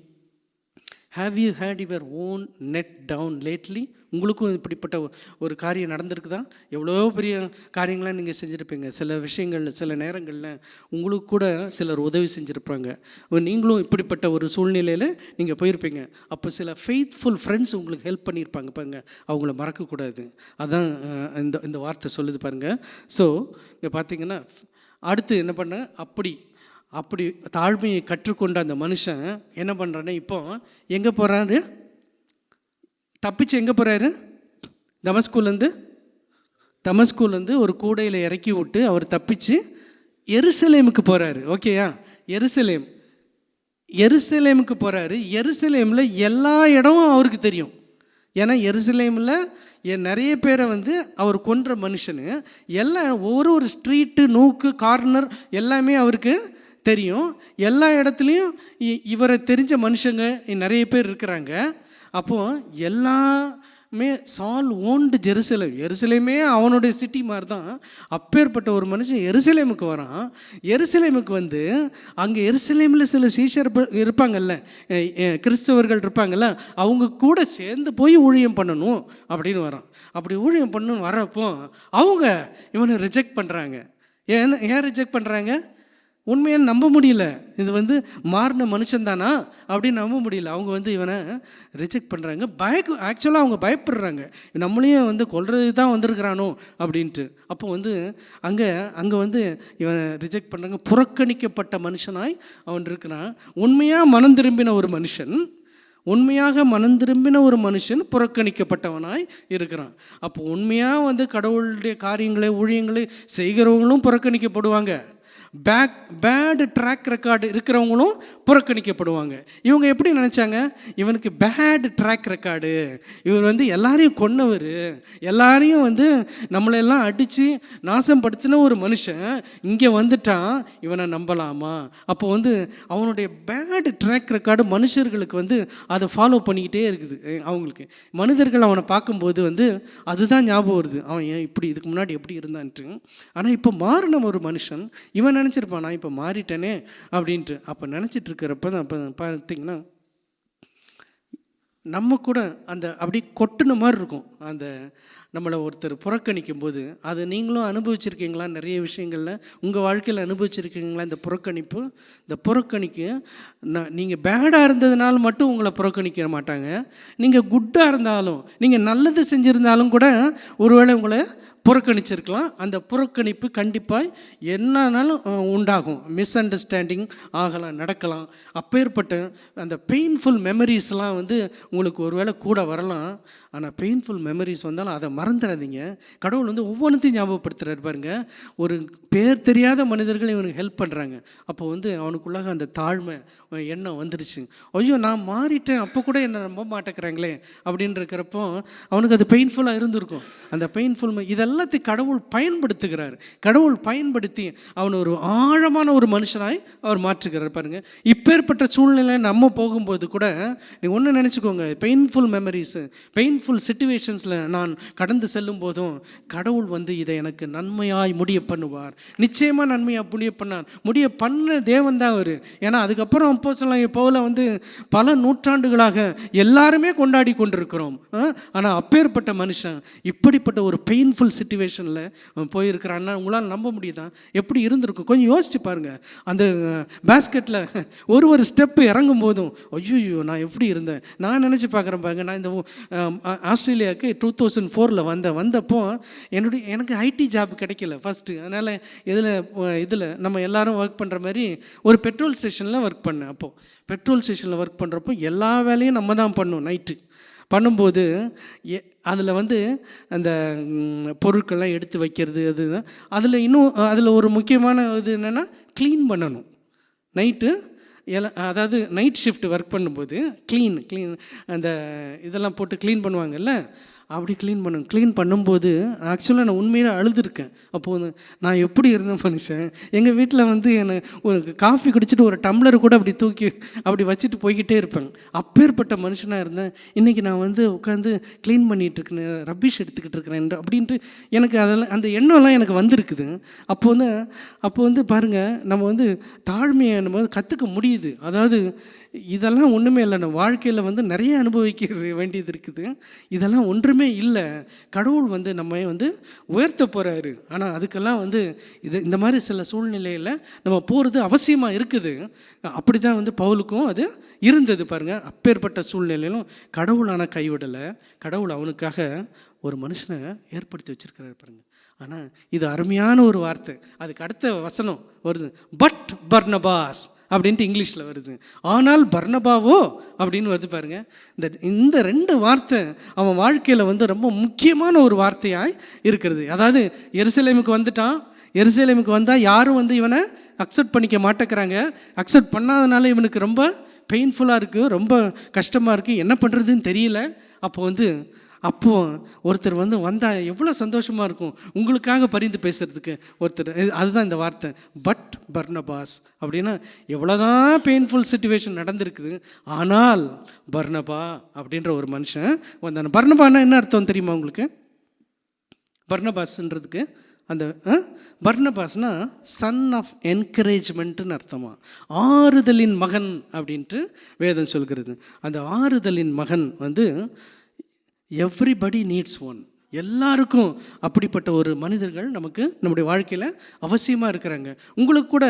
have you had your own net down lately? உங்களுக்கும் இப்படிப்பட்ட ஒரு காரியம் நடந்திருக்குதா? எவ்வளோ பெரிய காரியங்களாம் நீங்கள் செஞ்சுருப்பீங்க. சில விஷயங்கள் சில நேரங்களில் உங்களுக்கு கூட சிலர் உதவி செஞ்சுருப்பாங்க. நீங்களும் இப்படிப்பட்ட ஒரு சூழ்நிலையில் நீங்கள் போயிருப்பீங்க. அப்போ சில ஃபெய்த்ஃபுல் ஃப்ரெண்ட்ஸ் உங்களுக்கு ஹெல்ப் பண்ணியிருப்பாங்க பாருங்க, அவங்கள மறக்கக்கூடாது. அதான் இந்த வார்த்தை சொல்லுது பாருங்கள். ஸோ இங்கே பார்த்தீங்கன்னா அடுத்து என்ன பண்ண, அப்படி தாழ்மையை கற்றுக்கொண்ட அந்த மனுஷன் என்ன பண்ணுறான்னா இப்போ எங்கே போகிறாரு, தப்பிச்சு எங்கே போகிறாரு? தமஸ்குலேருந்து ஒரு கூடையில் இறக்கி விட்டு அவர் தப்பிச்சு எருசலேமுக்கு போகிறாரு. ஓகேயா? எருசலேமுக்கு போகிறாரு. எருசலேமில் எல்லா இடமும் அவருக்கு தெரியும். ஏன்னா எருசலேமில் நிறைய பேரை வந்து அவர் கொன்ற மனுஷனு எல்லாம் ஒரு ஸ்ட்ரீட்டு நூக்கு கார்னர் எல்லாமே அவருக்கு தெரியும். எல்லா இடத்துலையும் இவரை தெரிஞ்ச மனுஷங்க நிறைய பேர் இருக்கிறாங்க. அப்போது எல்லாமே சால் ஓன்டு எருசலேமே அவனுடைய சிட்டி மாதிரி தான். அப்பேற்பட்ட ஒரு மனுஷன் எருசலேமுக்கு வரான். எருசலேமுக்கு வந்து அங்கே எருசலேமில் சில சீஷர் இருப்பாங்கல்ல, கிறிஸ்தவர்கள் இருப்பாங்கல்ல, அவங்க கூட சேர்ந்து போய் ஊழியம் பண்ணணும் அப்படின்னு வரான். அப்படி ஊழியம் பண்ணணும்னு வரப்போ அவங்க இவனை ரிஜெக்ட் பண்ணுறாங்க. ஏன் ரிஜெக்ட் பண்ணுறாங்க? உண்மையாக நம்ப முடியல. இது வந்து மாறின மனுஷன்தானா அப்படின்னு நம்ப முடியல. அவங்க வந்து இவனை ரிஜெக்ட் பண்ணுறாங்க. ஆக்சுவலாக அவங்க பயப்படுறாங்க, நம்மளையும் வந்து கொல்றது தான் வந்திருக்கிறானோ அப்படின்ட்டு. அப்போ வந்து அங்கே வந்து இவனை ரிஜெக்ட் பண்ணுறாங்க. புறக்கணிக்கப்பட்ட மனுஷனாய் அவன் இருக்கிறான். உண்மையாக மனம் திரும்பின ஒரு மனுஷன், உண்மையாக மனம் திரும்பின ஒரு மனுஷன் புறக்கணிக்கப்பட்டவனாய் இருக்கிறான். அப்போ உண்மையாக வந்து கடவுளுடைய காரியங்களை ஊழியங்களை செய்கிறவங்களும் புறக்கணிக்கப்படுவாங்க. பேட் ட்ராக் ரெக்கார்டு இருக்கிறவங்களும் புறக்கணிக்கப்படுவாங்க. இவங்க எப்படி நினச்சாங்க, இவனுக்கு பேட் ட்ராக் ரெக்கார்டு, இவர் வந்து எல்லாரையும் கொன்னவர், எல்லாரையும் வந்து நம்மளெல்லாம் அடித்து நாசப்படுத்தின ஒரு மனுஷன் இங்கே வந்துட்டான், இவனை நம்பலாமா? அப்போ வந்து அவனுடைய பேட் ட்ராக் ரெக்கார்டு மனுஷர்களுக்கு வந்து அதை ஃபாலோ பண்ணிக்கிட்டே இருக்குது. அவங்களுக்கு மனிதர்கள் அவனை பார்க்கும்போது வந்து அதுதான் ஞாபகம் வருது, அவன் ஏன் இப்படி இதுக்கு முன்னாடி எப்படி இருந்தான்ட்டு. ஆனால் இப்போ மாறின ஒரு மனுஷன் இவன் நினச்சிருப்பான், நான் இப்போ மாறிட்டேனே அப்படின்ட்டு. அப்போ நினச்சிட்டு இருக்கிறப்ப தான் அப்போ பார்த்தீங்கன்னா நம்ம கூட அந்த அப்படி கொட்டுன மாதிரி இருக்கும். அந்த நம்மளை ஒருத்தர் புறக்கணிக்கும் போது அது நீங்களும் அனுபவிச்சிருக்கீங்களா? நிறைய விஷயங்களில் உங்கள் வாழ்க்கையில் அனுபவிச்சிருக்கீங்களா இந்த புறக்கணிப்பு? இந்த புறக்கணிக்கு நீங்கள் பேடாக இருந்ததுனால மட்டும் உங்களை புறக்கணிக்க மாட்டாங்க. நீங்கள் குட்டாக இருந்தாலும், நீங்கள் நல்லது செஞ்சுருந்தாலும் கூட ஒருவேளை உங்களை புறக்கணிச்சிருக்கலாம். அந்த புறக்கணிப்பு கண்டிப்பாக என்னன்னாலும் உண்டாகும். மிஸ் அண்டர்ஸ்டாண்டிங் ஆகலாம், நடக்கலாம். அப்பேற்பட்ட அந்த பெயின்ஃபுல் மெமரிஸ்லாம் வந்து உங்களுக்கு ஒருவேளை கூட வரலாம். ஆனால் பெயின்ஃபுல் மெமரிஸ் வந்தாலும் அதை மறந்துடாதீங்க. கடவுள் வந்து ஒவ்வொன்றுத்தையும் ஞாபகப்படுத்துகிறார் பாருங்க. ஒரு பேர் தெரியாத மனிதர்கள் இவனுக்கு ஹெல்ப் பண்ணுறாங்க. அப்போ வந்து அவனுக்குள்ளாக அந்த தாழ்மை எண்ணம் வந்துடுச்சு. ஐயோ நான் மாறிட்டேன், அப்போ கூட என்னை நம்ப மாட்டேங்கிறாங்களே அப்படின்னு இருக்கிறப்போ அவனுக்கு அது பெயின்ஃபுல்லாக இருந்திருக்கும். அந்த பெயின்ஃபுல் இதெல்லாத்தையும் கடவுள் பயன்படுத்துகிறார். கடவுள் பயன்படுத்தி அவனை ஒரு ஆழமான ஒரு மனுஷனாய் அவர் மாற்றுகிறார் பாருங்க. இப்பேற்பட்ட சூழ்நிலை நம்ம போகும்போது கூட நீங்கள் ஒன்று நினச்சிக்கோங்க, பெயின்ஃபுல் மெமரிஸு, பெயின்ஃபுல் சிச்சுவேஷன்ஸில் நான் கடந்து செல்லும் போதும் கடவுள் வந்து இதை எனக்கு நன்மையாய் முடிய பண்ணுவார். நிச்சயமாக நன்மையாக முடிய பண்ண தேவன் தான் அவர். ஏன்னா அதுக்கப்புறம் அப்போஸ்தலனாகிய பவுலை வந்து பல நூற்றாண்டுகளாக எல்லாருமே கொண்டாடி கொண்டிருக்கிறோம். ஆனால் அப்பேற்பட்ட மனுஷன் இப்படிப்பட்ட ஒரு பெயின்ஃபுல் சிச்சுவேஷனில் போயிருக்கிறான்னா உங்களால் நம்ப முடியுதா? எப்படி இருந்திருக்கும் கொஞ்சம் யோசிச்சு பாருங்கள். அந்த பேஸ்கெட்டில் ஒரு ஸ்டெப்பு இறங்கும் போதும் ஐயோ நான் எப்படி இருந்தேன் நான் நினச்சி பார்க்குறேன் பாருங்க. நான் இந்த ஆஸ்திரேலியாவுக்கு 2004 வந்தப்போ எனக்கு ஐடி ஜாப் கிடைக்கல ஃபஸ்ட்டு. அதனால் இதில் நம்ம எல்லாரும் ஒர்க் பண்ணுற மாதிரி ஒரு பெட்ரோல் ஸ்டேஷனில் ஒர்க் பண்ணேன். அப்போது பெட்ரோல் ஸ்டேஷனில் ஒர்க் பண்ணுறப்போ எல்லா வேலையும் நம்ம தான் பண்ணோம். நைட்டு பண்ணும்போது அதில் வந்து அந்த பொருட்கள்லாம் எடுத்து வைக்கிறது, அதில் ஒரு முக்கியமான இது என்னென்னா க்ளீன் பண்ணணும். நைட்டு அதாவது நைட் ஷிஃப்ட் ஒர்க் பண்ணும்போது க்ளீன் அந்த இதெல்லாம் போட்டு க்ளீன் பண்ணுவாங்கல்ல, அப்படி க்ளீன் பண்ணும்போது ஆக்சுவலாக நான் உண்மையில அழுதுருக்கேன். அப்போது நான் எப்படி இருந்தேன் மனுஷன். எங்கள் வீட்டில் வந்து என்னை ஒரு காஃபி குடிச்சிட்டு ஒரு டம்ளர் கூட அப்படி வச்சுட்டு போய்கிட்டே இருப்பேன். அப்பேற்பட்ட மனுஷனாக இருந்தேன். இன்றைக்கி நான் வந்து உட்காந்து க்ளீன் பண்ணிகிட்ருக்கேன், ரப்பிஷ் எடுத்துக்கிட்டு இருக்கிறேன் அப்படின்ட்டு எனக்கு அதெல்லாம் அந்த எண்ணம்லாம் எனக்கு வந்திருக்குது. அப்போ வந்து பாருங்கள், நம்ம வந்து தாழ்மையை நம்ம கற்றுக்க முடியுது. அதாவது இதெல்லாம் ஒன்றுமே இல்லை, நம்ம வாழ்க்கையில் வந்து நிறைய அனுபவிக்க வேண்டியது இருக்குது. இதெல்லாம் ஒன்றுமே இல்லை. கடவுள் வந்து நம்ம வந்து உயர்த்த போகிறாரு. ஆனால் அதுக்கெல்லாம் வந்து இந்த மாதிரி சில சூழ்நிலையில் நம்ம போகிறது அவசியமாக இருக்குது. அப்படி தான் வந்து பவுலுக்கும் அது இருந்தது பாருங்கள். அப்பேற்பட்ட சூழ்நிலையிலும் கடவுளான கைவிடலை. கடவுள் அவனுக்காக ஒரு மனுஷனை ஏற்படுத்தி வச்சுருக்கிறாரு பாருங்கள். ஆனால் இது அருமையான ஒரு வார்த்தை. அதுக்கு அடுத்த வசனம் வருது, பட் பர்னபாஸ் அப்படின்ட்டு இங்கிலீஷில் வருது. ஆனால் பர்னபாவோ அப்படின்னு வருது பாருங்க. இந்த 2 வார்த்தை அவன் வாழ்க்கையில் வந்து ரொம்ப முக்கியமான ஒரு வார்த்தையாய் இருக்கிறது. அதாவது எருசலேமுக்கு வந்துட்டான். எருசலேமுக்கு வந்தால் யாரும் வந்து இவனை அக்செப்ட் பண்ணிக்க மாட்டேங்கிறாங்க. அக்செப்ட் பண்ணாதனால இவனுக்கு ரொம்ப பெயின்ஃபுல்லாக இருக்குது, ரொம்ப கஷ்டமாக இருக்குது, என்ன பண்ணுறதுன்னு தெரியல. அப்போ ஒருத்தர் வந்து வந்தால் எவ்வளோ சந்தோஷமாக இருக்கும் உங்களுக்காக பரிந்து பேசுகிறதுக்கு ஒருத்தர். அதுதான் இந்த வார்த்தை பட் பர்னபாஸ் அப்படின்னா. எவ்வளோதான் பெயின்ஃபுல் சிச்சுவேஷன் நடந்திருக்குது, ஆனால் பர்னபா அப்படின்ற ஒரு மனுஷன் வந்தான. பர்னபான்னா என்ன அர்த்தம் தெரியுமா உங்களுக்கு? பர்னபாஸ்ன்றதுக்கு அந்த பர்னபாஸ்னா சன் ஆஃப் என்கரேஜ்மெண்ட்டுன்னு அர்த்தமா. ஆறுதலின் மகன் அப்படின்ட்டு வேதம் சொல்கிறது. அந்த ஆறுதலின் மகன் வந்து எவ்ரிபடி நீட்ஸ் ஒன். எல்லாருக்கும் அப்படிப்பட்ட ஒரு மனிதர்கள் நமக்கு நம்முடைய வாழ்க்கையில் அவசியமாக இருக்கிறாங்க. உங்களுக்கு கூட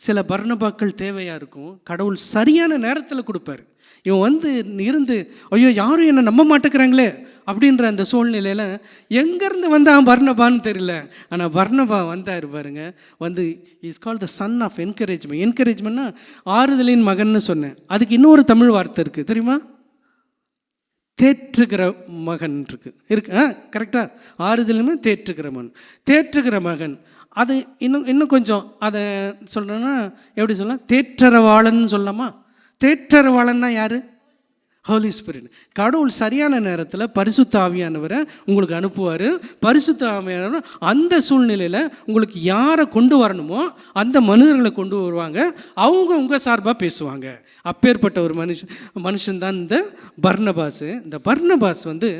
சில பர்னபாக்கள் தேவையாக இருக்கும். கடவுள் சரியான நேரத்தில் கொடுப்பார். இவன் வந்து இருந்து ஐயோ யாரும் என்னை நம்ப மாட்டேங்கிறாங்களே அப்படின்ற அந்த சூழ்நிலையில் எங்கேருந்து வந்தான் பர்னபான்னு தெரியல. ஆனால் பர்னபா வந்தார் பாருங்க. வந்து is called the son of encouragement. என்கரேஜ்மெண்ட்னா ஆறுதலின் மகன்னு சொன்னேன். அதுக்கு இன்னொரு தமிழ் வார்த்தை இருக்குது தெரியுமா? தேற்றுகிற மகன் இருக்கு கரெக்டாக. ஆறுதலுமே தேற்றுகிற மகன். தேற்றுகிற மகன் அது இன்னும் கொஞ்சம் அதை சொல்கிறேன்னா எப்படி சொல்லலாம்? தேற்றரவாளன்னு சொல்லலாமா? தேற்றரவாளன்னா யார்? ஹோலி ஸ்பிரிட். கடவுள் சரியான நேரத்தில் பரிசுத்த ஆவியானவரை உங்களுக்கு அனுப்புவார். பரிசுத்த ஆவியானவர் அந்த சூழ்நிலையில் உங்களுக்கு யாரை கொண்டு வரணுமோ அந்த மனிதர்களை கொண்டு வருவாங்க. அவங்க உங்கள் சார்பாக பேசுவாங்க. அப்பேற்பட்ட ஒரு மனுஷன்தான் இந்த பர்னபாஸ். இந்த பர்னபாஸ் வந்து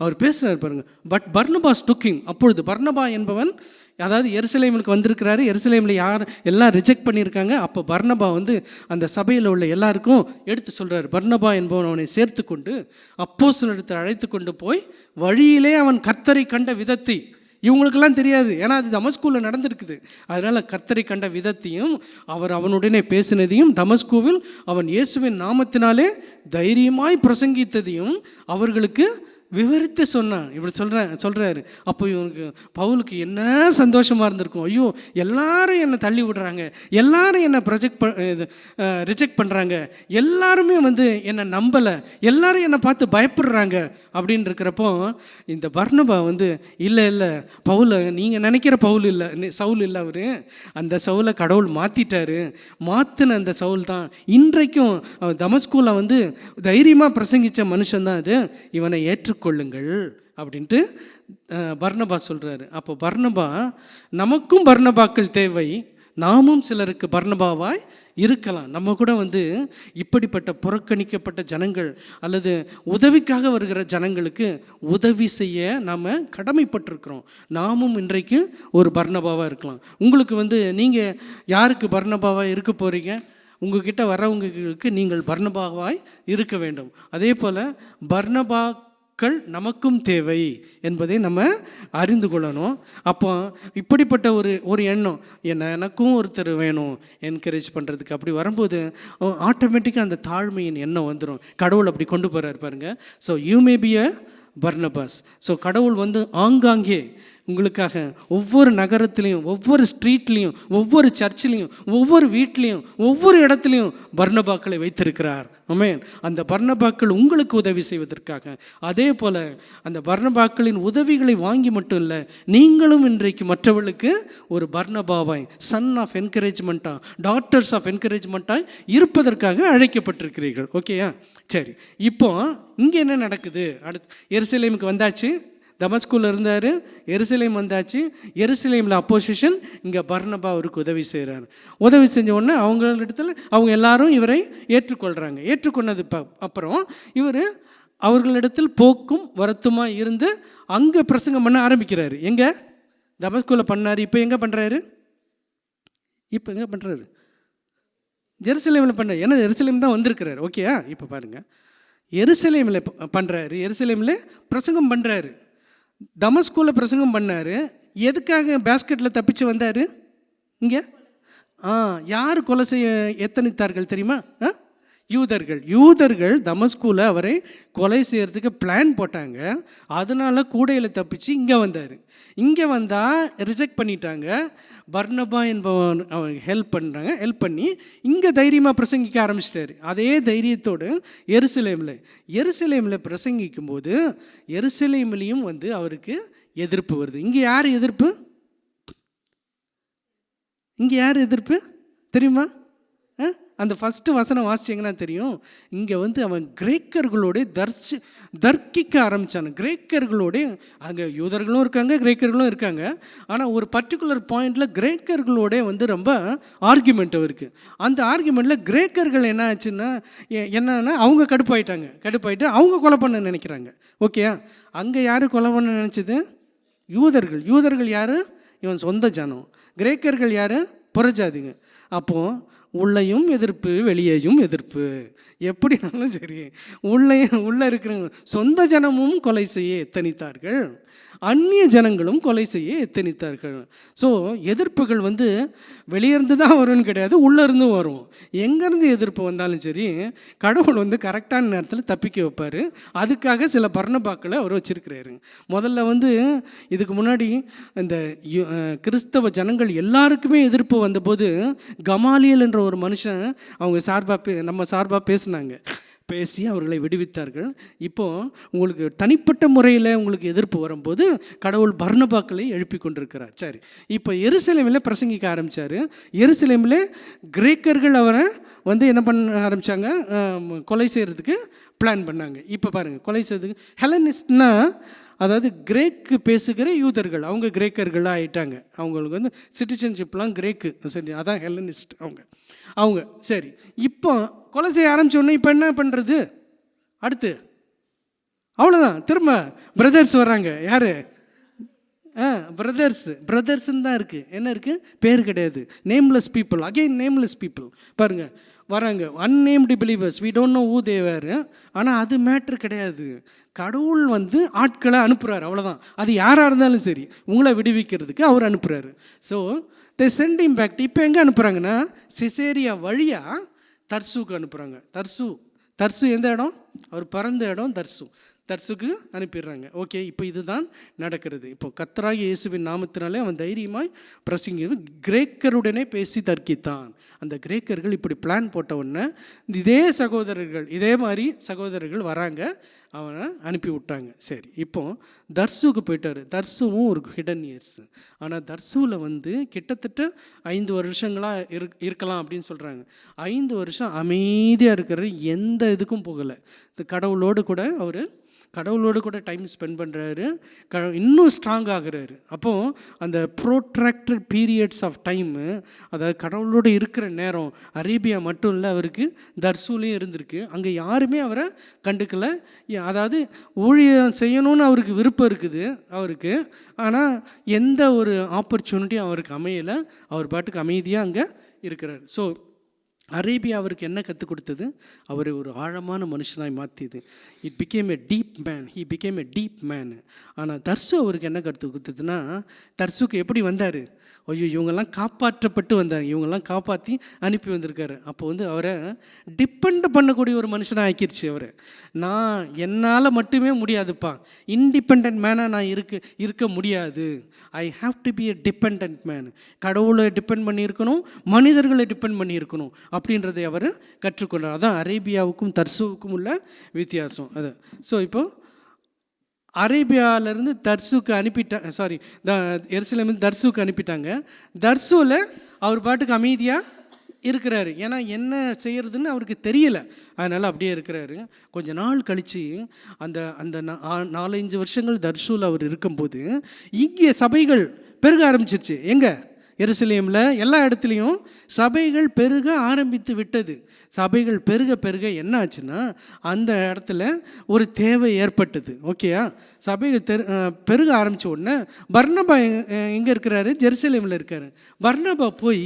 அவர் பேசுகிறார் பாருங்க. பட் பர்னபாஸ் டுக்கிங். அப்பொழுது பர்னபா என்பவன் அதாவது எருசலேமுக்கு வந்திருக்கிறாரு. எருசலேமில் யார் எல்லாம் ரிஜெக்ட் பண்ணியிருக்காங்க. அப்போ பர்னபா வந்து அந்த சபையில் உள்ள எல்லாருக்கும் எடுத்து சொல்கிறார். பர்னபா என்பவன் அவனை சேர்த்து கொண்டு அப்போஸ்தலரிடத்தில் அழைத்து கொண்டு போய் வழியிலே அவன் கர்த்தரை கண்ட விதத்தை, இவங்களுக்கெல்லாம் தெரியாது ஏன்னா அது தமஸ்கூவில் நடந்திருக்குது. அதனால் கர்த்தரை கண்ட விதத்தையும் அவனுடனே பேசினதையும் தமஸ்கூவில் அவன் இயேசுவின் நாமத்தினாலே தைரியமாய் பிரசங்கித்ததையும் அவர்களுக்கு விவரித்து சொன்னான். இப்படி சொல்கிறாரு. அப்போ இவனுக்கு பவுலுக்கு என்ன சந்தோஷமாக இருந்திருக்கும். ஐயோ எல்லாரும் என்னை தள்ளி விடுறாங்க, எல்லாரும் என்னை ரிஜெக்ட் பண்ணுறாங்க, எல்லாருமே வந்து என்னை நம்பலை, எல்லாரும் என்னை பார்த்து பயப்படுறாங்க அப்படின்னு இருக்கிறப்போ இந்த பர்னபா வந்து இல்லை பவுலை நீங்கள் நினைக்கிற பவுல் இல்லை, சவுல் இல்லை, அவர் அந்த சவுலை கடவுள் மாற்றிட்டாரு. மாற்றின அந்த சவுல் தான் இன்றைக்கும் தமஸ்கூவில் வந்து தைரியமாக பிரசங்கித்த மனுஷன்தான் அது. இவனை ஏற்றுக்கொள்ளுங்கள் அப்படின்ட்டு பர்னபா சொல்கிறாரு. அப்போ பர்னபா, நமக்கும் பர்னபாக்கள் தேவை. நாமும் சிலருக்கு பர்னபாவாய் இருக்கலாம். நம்ம கூட வந்து இப்படிப்பட்ட புறக்கணிக்கப்பட்ட ஜனங்கள் அல்லது உதவிக்காக வருகிற ஜனங்களுக்கு உதவி செய்ய நாம் கடமைப்பட்டிருக்கிறோம். நாமும் இன்றைக்கு ஒரு பர்னபாவாக இருக்கலாம். உங்களுக்கு வந்து நீங்கள் யாருக்கு பர்னபாவாக இருக்க போகிறீங்க? உங்ககிட்ட வரவங்களுக்கு நீங்கள் பர்னபாவாய் இருக்க வேண்டும். அதே போல் பர்னபாக்கள் நமக்கும் தேவை என்பதை நம்ம அறிந்து கொள்ளணும். அப்போ இப்படிப்பட்ட ஒரு எண்ணம் எனக்கும் ஒருத்தர் வேணும் என்கரேஜ் பண்ணுறதுக்கு. அப்படி வரும்போது ஆட்டோமேட்டிக்காக அந்த தாழ்மையின் எண்ணம் வந்துடும். கடவுள் அப்படி கொண்டு போகிறார் பாருங்க. So you may be a Barnabas. So கடவுள் வந்து ஆங்காங்கே உங்களுக்காக ஒவ்வொரு நகரத்துலேயும், ஒவ்வொரு ஸ்ட்ரீட்லேயும், ஒவ்வொரு சர்ச்சிலையும், ஒவ்வொரு வீட்லேயும், ஒவ்வொரு இடத்துலையும் பர்னபாக்களை வைத்திருக்கிறார். ஆமென். அந்த பர்னபாக்கள் உங்களுக்கு உதவி செய்வதற்காக. அதே போல் அந்த பர்னபாக்களின் உதவிகளை வாங்கி மட்டும் இல்லை, நீங்களும் இன்றைக்கு மற்றவர்களுக்கு ஒரு பர்னபாவாய், சன் ஆஃப் என்கரேஜ்மெண்ட்டாக, டாட்டர்ஸ் ஆஃப் என்கரேஜ்மெண்ட்டாக இருப்பதற்காக அழைக்கப்பட்டிருக்கிறீர்கள். ஓகேயா? சரி, இப்போ இங்கே என்ன நடக்குது? அடுத்து எருசலேமுக்கு வந்தாச்சு, தமஸ்கூவில் இருந்தார், எருசலேம் வந்தாச்சு. எருசலேமில் அப்போசிஷன், இங்கே பர்னபா அவருக்கு உதவி செய்கிறார். உதவி செஞ்ச உடனே அவங்க எல்லாரும் இவரை ஏற்றுக்கொள்கிறாங்க. ஏற்றுக்கொண்டது அப்புறம் இவர் அவர்களிடத்தில் போக்கும் வருத்தமாக இருந்து அங்கே பிரசங்கம் பண்ண ஆரம்பிக்கிறாரு. எங்கே? தமஸ்கூவில் பண்ணார். இப்போ எங்கே பண்ணுறாரு? ஜெருசலேமில் பண்ணார். ஏன்னா எருசலேம் தான் வந்திருக்கிறார். ஓகேயா? இப்போ பாருங்கள், எருசலேமில் பண்ணுறாரு. எருசலேமில் பிரசங்கம் பண்ணுறாரு. தமஸ்கூவில் பிரசங்கம் பண்ணார். எதுக்காக பேஸ்கெட்டில் தப்பிச்சு வந்தார்? இங்கே யார் கொலை செய்ய எத்தனித்தார்கள் தெரியுமா? யூதர்கள் தமஸ்கூவில் அவரை கொலை செய்கிறதுக்கு பிளான் போட்டாங்க. அதனால் கூடையில் தப்பிச்சு இங்கே வந்தார். இங்கே வந்தால் ரிஜெக்ட் பண்ணிட்டாங்க. பர்னபா என்பவன் அவன் ஹெல்ப் பண்ணி இங்கே தைரியமாக பிரசங்கிக்க ஆரம்பிச்சிட்டாரு. அதே தைரியத்தோடு எருசலேமில் பிரசங்கிக்கும் போது எருசலேமிலையும் வந்து அவருக்கு எதிர்ப்பு வருது. இங்கே யார் எதிர்ப்பு தெரியுமா? அந்த ஃபஸ்ட்டு வசனம் வாசிச்சிங்கன்னா தெரியும். இங்கே வந்து அவன் கிரேக்கர்களோட தர்க்கிக்க ஆரம்பித்தான். கிரேக்கர்களோட அங்கே யூதர்களும் இருக்காங்க, கிரேக்கர்களும் இருக்காங்க. ஆனால் ஒரு பர்டிகுலர் பாயிண்டில் கிரேக்கர்களோட வந்து ரொம்ப ஆர்கியூமெண்ட் இருக்குது. அந்த ஆர்கியூமெண்ட்டில் கிரேக்கர்கள் என்ன ஆச்சுன்னா என்னன்னா அவங்க கடுப்பாயிட்டு அவங்க கொலை பண்ண நினைக்கிறாங்க. ஓகே, அங்கே யார் கொலை பண்ண நினச்சது? யூதர்கள் யார்? இவன் சொந்த ஜனம். கிரேக்கர்கள் யார்? புறஜாதிங்க. அப்போது உள்ளேயும் எதிர்ப்பு, வெளியேயும் எதிர்ப்பு. எப்படினாலும் சரி, உள்ளே இருக்கிறவங்க சொந்த ஜனமும் கொலை செய்ய எத்தனித்தார்கள், அந்நிய ஜனங்களும் கொலை செய்ய எத்தனித்தார்கள். ஸோ எதிர்ப்புகள் வந்து வெளியிருந்து தான் வரும்னு கிடையாது, உள்ளேருந்தும் வரும். எங்கேருந்து எதிர்ப்பு வந்தாலும் சரி, கடவுள் வந்து கரெக்டான நேரத்தில் தப்பிக்க வைப்பார். அதுக்காக சில பர்னபாக்களை அவர் வச்சிருக்கிறாரு. முதல்ல வந்து இதுக்கு முன்னாடி இந்த கிறிஸ்தவ ஜனங்கள் எல்லாருக்குமே எதிர்ப்பு வந்தபோது கமாலியல் என்ற ஒரு மனுஷன் அவங்க நம்ம சார்பாக பேசி அவர்களை விடுவித்தார்கள். இப்போது உங்களுக்கு தனிப்பட்ட முறையில் உங்களுக்கு எதிர்ப்பு வரும்போது கடவுள் பர்னபாக்களை எழுப்பி கொண்டிருக்கிறார். சரி, இப்போ எருசலேமில் பிரசங்கிக்க ஆரம்பித்தார். எருசலேமில் கிரேக்கர்கள் அவரை வந்து என்ன பண்ண ஆரம்பித்தாங்க, கொலை செய்கிறதுக்கு பிளான் பண்ணாங்க. இப்போ பாருங்கள், கொலை செய்கிறதுக்கு ஹெலனிஸ்ட்னா அதாவது கிரேக்கு பேசுகிற யூதர்கள், அவங்க கிரேக்கர்களாக ஆகிட்டாங்க. அவங்களுக்கு வந்து சிட்டிசன்ஷிப்லாம் கிரேக்கு, சரி, அதான் ஹெலனிஸ்ட் அவங்க. சரி, இப்போ கொலை செய்ய ஆரம்பித்தோடனே இப்போ என்ன பண்ணுறது? அடுத்து அவ்வளோதான், திரும்ப பிரதர்ஸ் வர்றாங்க. யார்? பிரதர்ஸ்ன்னு தான் இருக்குது. என்ன இருக்குது? பேர் கிடையாது. Nameless people, again nameless people பாருங்கள் வராங்க. Unnamed believers, we don't know who they were. ஆனால் அது மேட்ரு கிடையாது. கடவுள் வந்து ஆட்களை அனுப்புகிறார், அவ்வளோதான். அது யாராக இருந்தாலும் சரி, உங்களை விடுவிக்கிறதுக்கு அவர் அனுப்புகிறாரு. So they sent him back. இப்போ எங்கே அனுப்புகிறாங்கன்னா சிசேரியா வழியாக தர்சுக்கு அனுப்புகிறாங்க. தர்சு எந்த இடம்? அவர் பிறந்த இடம் தர்சுக்கு அனுப்பிடுறாங்க. ஓகே, இப்போ இதுதான் நடக்கிறது. இப்போ கர்த்தராகிய இயேசுவின் நாமத்தினாலே அவன் தைரியமாய் பிரசங்கி கிரேக்கருடனே பேசி தர்க்கித்தான். அந்த கிரேக்கர்கள் இப்படி பிளான் போட்ட உடனே இதே மாதிரி சகோதரர்கள் வராங்க, அவனை அனுப்பி விட்டாங்க. சரி, இப்போ தர்சுக்கு போயிட்டார். தர்சுவும் ஒரு ஹிடன் இயர்ஸ். ஆனால் தர்சுவில் வந்து கிட்டத்தட்ட 5 வருஷங்களாக இருக்கலாம் அப்படின்னு சொல்கிறாங்க. 5 வருஷம் அமைதியாக இருக்கிற, எந்த இதுக்கும் போகலை. இந்த கடவுளோடு கூட டைம் ஸ்பெண்ட் பண்ணுறாரு, இன்னும் ஸ்ட்ராங் ஆகுறாரு. அப்போது அந்த ப்ரோட்ராக்டட் பீரியட்ஸ் ஆஃப் டைமு, அதாவது கடவுளோடு இருக்கிற நேரம் அரேபியா மட்டும் இல்லை, அவருக்கு தர்சூலையும் இருந்திருக்கு. அங்கே யாருமே அவரை கண்டுக்கலை. அதாவது ஊழியம் செய்யணும்னு அவருக்கு விருப்பம் இருக்குது அவருக்கு, ஆனால் எந்த ஒரு ஆப்பர்ச்சுனிட்டியும் அவருக்கு அமையலை. அவர் பாட்டுக்கு அமைதியாக அங்கே இருக்கிறார். ஸோ அரேபியா அவருக்கு என்ன கற்றுக் கொடுத்தது? அவரை ஒரு ஆழமான மனுஷனாய் மாற்றியது. It became a deep man. He became a deep man. ஆனால் தர்சு அவருக்கு என்ன கற்றுக் கொடுத்ததுன்னா, தர்சுக்கு எப்படி வந்தார்? ஐயோ, இவங்கெல்லாம் காப்பாற்றப்பட்டு வந்தாங்க, இவங்கெல்லாம் காப்பாற்றி அனுப்பி வந்திருக்காரு. அப்போ வந்து அவரை டிபெண்ட் பண்ணக்கூடிய ஒரு மனுஷனாக ஆக்கிடுச்சு. என்னால் மட்டுமே முடியாதுப்பா, இண்டிபெண்ட் மேனாக நான் இருக்க முடியாது. I have to be a depend man. கடவுளை டிபெண்ட் பண்ணியிருக்கணும், மனிதர்களை டிபெண்ட் பண்ணியிருக்கணும் அப்படின்றதை அவர் கற்றுக்கொண்டார். அதான் அரேபியாவுக்கும் தர்சுவுக்கும் உள்ள வித்தியாசம் அது. ஸோ இப்போது அரேபியாவிலேருந்து எருசலேமில் தர்சுக்கு அனுப்பிட்டாங்க. தர்சுவில் அவர் பாட்டுக்கு அமைதியாக இருக்கிறாரு. ஏன்னா என்ன செய்கிறதுன்னு அவருக்கு தெரியலை, அதனால் அப்படியே இருக்கிறாரு. கொஞ்ச நாள் கழித்து அந்த 4-5 வருஷங்கள் தர்சுவில் அவர் இருக்கும்போது இங்கே சபைகள் பெருக ஆரம்பிச்சிருச்சு. எங்கே? எருசலேமில் எல்லா இடத்துலையும் சபைகள் பெருக ஆரம்பித்து விட்டது. சபைகள் பெருக என்ன ஆச்சுன்னா, அந்த இடத்துல ஒரு தேவை ஏற்பட்டது. ஓகேயா? சபைகள் பெருக ஆரம்பித்த உடனே பர்னபா எங்கே இருக்கிறாரு? ஜெருசலேமில் இருக்கார். பர்னபா போய்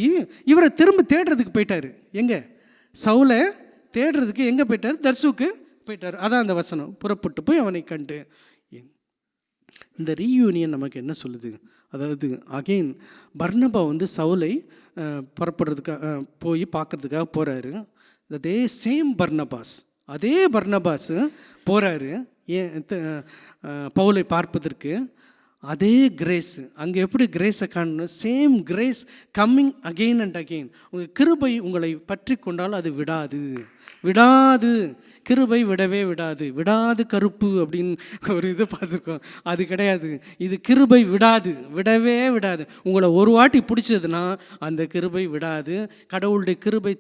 இவரை திரும்ப தேடுறதுக்கு போயிட்டார். எங்கே? சவுலை தேடுறதுக்கு எங்கே போயிட்டார்? தர்சுக்கு போயிட்டார். அதான் அந்த வசனம், புறப்பட்டு போய் அவனை கண்டு. இந்த ரீயூனியன் நமக்கு என்ன சொல்லுது? அதாவது அகெயின் பர்னபா வந்து சவுலை புறப்படுறதுக்காக போய் பார்க்குறதுக்காக போகிறாரு. அதே பர்னபாஸ் போகிறாரு பவுலை பார்ப்பதற்கு. அதே கிரேஸ் அங்கே எப்படி கிரேஸை காணணும்? Same grace coming again and again. உங்கள் கிருபை உங்களை பற்றி கொண்டாலும் அது விடாது. கிருபை விடவே விடாது கருப்பு அப்படின்னு ஒரு இது பார்த்துருக்கோம். அது கிடையாது. இது கிருபை விடவே விடாது. உங்களை ஒரு வாட்டி பிடிச்சதுன்னா அந்த கிருபை விடாது. கடவுளுடைய கிருபை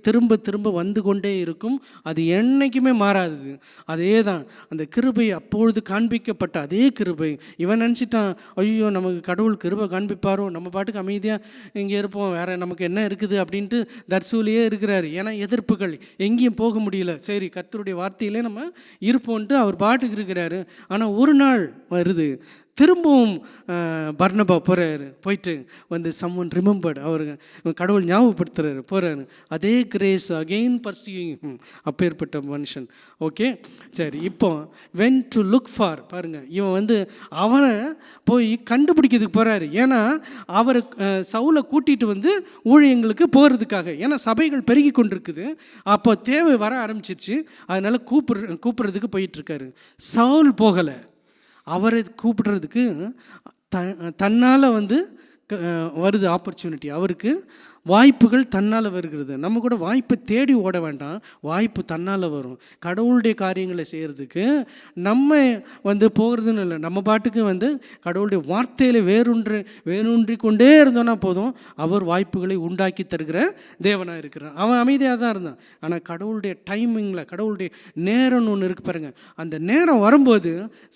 திரும்ப வந்து கொண்டே இருக்கும். அது என்றைக்குமே மாறாது. அதே தான் அந்த கிருபை அப்பொழுது காண்பிக்கப்பட்ட அதே கிருபை. இவன் நினச்சிட்டான், ஐயோ நமக்கு கடவுள் கிருபை காண்பிப்பாரோ, நம்ம பாட்டுக்கு அமைதியாக இங்கே இருப்போம், வேற நமக்கு என்ன இருக்குது அப்படின்ட்டு தர்சூலியே இருக்கிறாரு. ஏன்னா எதிர்ப்புகள், எங்கேயும் போக முடியல. சரி, கர்த்தருடைய வார்த்தையிலே நம்ம இருப்போன்ட்டு அவர் பாட்டுக்கு இருக்கிறாரு. ஆனால் ஒரு நாள் வருது, திரும்பவும் பர்னபா போகிறாரு, போயிட்டு வந்து சம்ஒன் ரிமெம்பர்டு, அவருக்கு கடவுள் ஞாபகப்படுத்துறாரு, போகிறாரு. அதே கிரேஸ் அகெயின் பர்சியூயிங், அப்பேற்பட்ட மனுஷன். ஓகே, சரி. இப்போ வென் டு லுக் ஃபார், பாருங்கள், இவன் வந்து அவனை போய் கண்டுபிடிக்கிறதுக்கு போகிறாரு. ஏன்னா அவர் சவுலை கூட்டிகிட்டு வந்து ஊழியங்களுக்கு போகிறதுக்காக, ஏன்னா சபைகள் பெருகி கொண்டிருக்குது, அப்போ தேவை வர ஆரம்பிச்சிருச்சு. அதனால் கூப்பிட்றதுக்கு போயிட்டுருக்காரு. சவுல் போகலை, அவரை கூப்பிடுறதுக்கு தன்னால் வந்து வருது ஆப்பர்ச்சுனிட்டி, அவருக்கு வாய்ப்புகள் தன்னால் வருகிறது. நம்ம கூட வாய்ப்பை தேடி ஓட வேண்டாம், வாய்ப்பு தன்னால் வரும். கடவுளுடைய காரியங்களை செய்கிறதுக்கு நம்ம வந்து போகிறதுன்னு இல்லை, நம்ம பாட்டுக்கு வந்து கடவுளுடைய வார்த்தையில் வேரூன்றி கொண்டே இருந்தோன்னா போதும், அவர் வாய்ப்புகளை உண்டாக்கி தருகிற தேவனாக இருக்கிறார். அவன் அமைதியாக தான் இருந்தான், ஆனால் கடவுளுடைய டைமிங்கில், கடவுளுடைய நேரம்னு ஒன்று இருக்கு பாருங்கள், அந்த நேரம் வரும்போது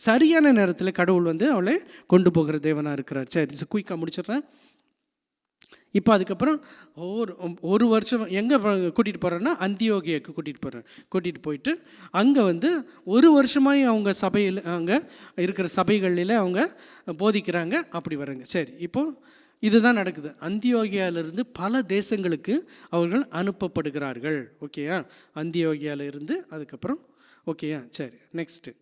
சரியான நேரத்தில் கடவுள் வந்து அவளை கொண்டு போகிற தேவனாக இருக்கிறார். சரி, குயிக்காக முடிச்சிடுறேன். இப்போ அதுக்கப்புறம் ஒரு வருஷம் எங்கே கூட்டிகிட்டு போகிறேன்னா அந்தியோகியாவுக்கு கூட்டிகிட்டு போயிட்டு அங்கே வந்து ஒரு வருஷமாய் அவங்க சபையில், அங்கே இருக்கிற சபைகளில் அவங்க போதிக்கிறாங்க, அப்படி வராங்க. சரி, இப்போது இதுதான் நடக்குது. அந்தியோகியாவிலிருந்து பல தேசங்களுக்கு அவர்கள் அனுப்பப்படுகிறார்கள். ஓகேயா, அந்தியோகியாவிலிருந்து அதுக்கப்புறம் ஓகேயா. சரி, நெக்ஸ்ட்டு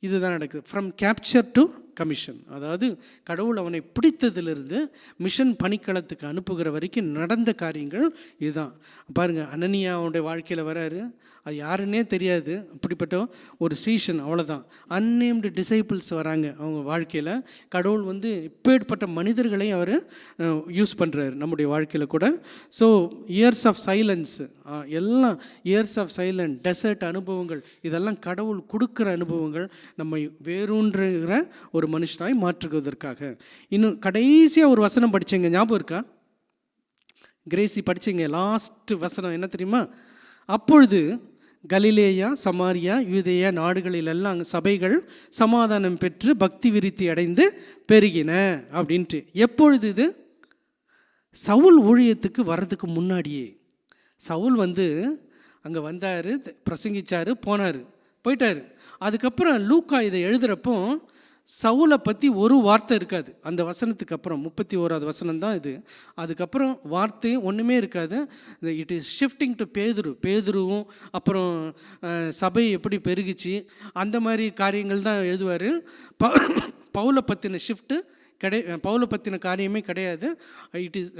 இதுதான் நடக்குது. ஃப்ரம் கேப்சர் டு கமிஷன், அதாவது கடவுள் அவனை பிடித்ததிலிருந்து மிஷன் பணிக்களத்துக்கு அனுப்புகிற வரைக்கும் நடந்த காரியங்கள் இதுதான். பாருங்கள், அனனியாவுடைய வாழ்க்கையில் வராரு, அது யாருன்னே தெரியாது, அப்படிப்பட்ட ஒரு சீஷன், அவ்வளோதான். அன்னேம்டு டிசைபிள்ஸ் வராங்க அவங்க வாழ்க்கையில். கடவுள் வந்து இப்பேற்பட்ட மனிதர்களை அவர் யூஸ் பண்ணுறாரு நம்முடைய வாழ்க்கையில் கூட. ஸோ இயர்ஸ் ஆஃப் சைலன்ஸ், எல்லாம் இயர்ஸ் ஆஃப் சைலன்ஸ், டெசர்ட் அனுபவங்கள், இதெல்லாம் கடவுள் கொடுக்குற அனுபவங்கள் நம்மை வேரூன்றுகிற ஒரு மனுஷனாய் மாற்றுவதற்காக. இன்னும் கடைசியாக ஒரு வசனம் படித்தீங்க, ஞாபகம் இருக்கா? கிரேசி படித்தீங்க, லாஸ்ட் வசனம் என்ன தெரியுமா? அப்பொழுது கலிலேயா, சமாரியா, யூதேயா நாடுகளிலெல்லாம் சபைகள் சமாதானம் பெற்று பக்தி விருத்தி அடைந்து பெருகின அப்படின்ட்டு. எப்பொழுது இது? சவுல் ஊழியத்துக்கு வர்றதுக்கு முன்னாடியே. சவுல் வந்து அங்கே வந்தார், பிரசங்கிச்சார், போயிட்டார். அதுக்கப்புறம் லூக்கா இதை எழுதுகிறப்போ சவுலை பற்றி ஒரு வார்த்தை இருக்காது அந்த வசனத்துக்கு அப்புறம். 31வது வசனம் தான் இது. அதுக்கப்புறம் வார்த்தையும் ஒன்றுமே இருக்காது. இட் இஸ் ஷிஃப்டிங் டு பேதுருவும் அப்புறம் சபை எப்படி பெருகிச்சு அந்த மாதிரி காரியங்கள் தான் எழுதுவார். பவுலை பற்றின ஷிஃப்ட்டு பவுலை பற்றின காரியமே கிடையாது. It is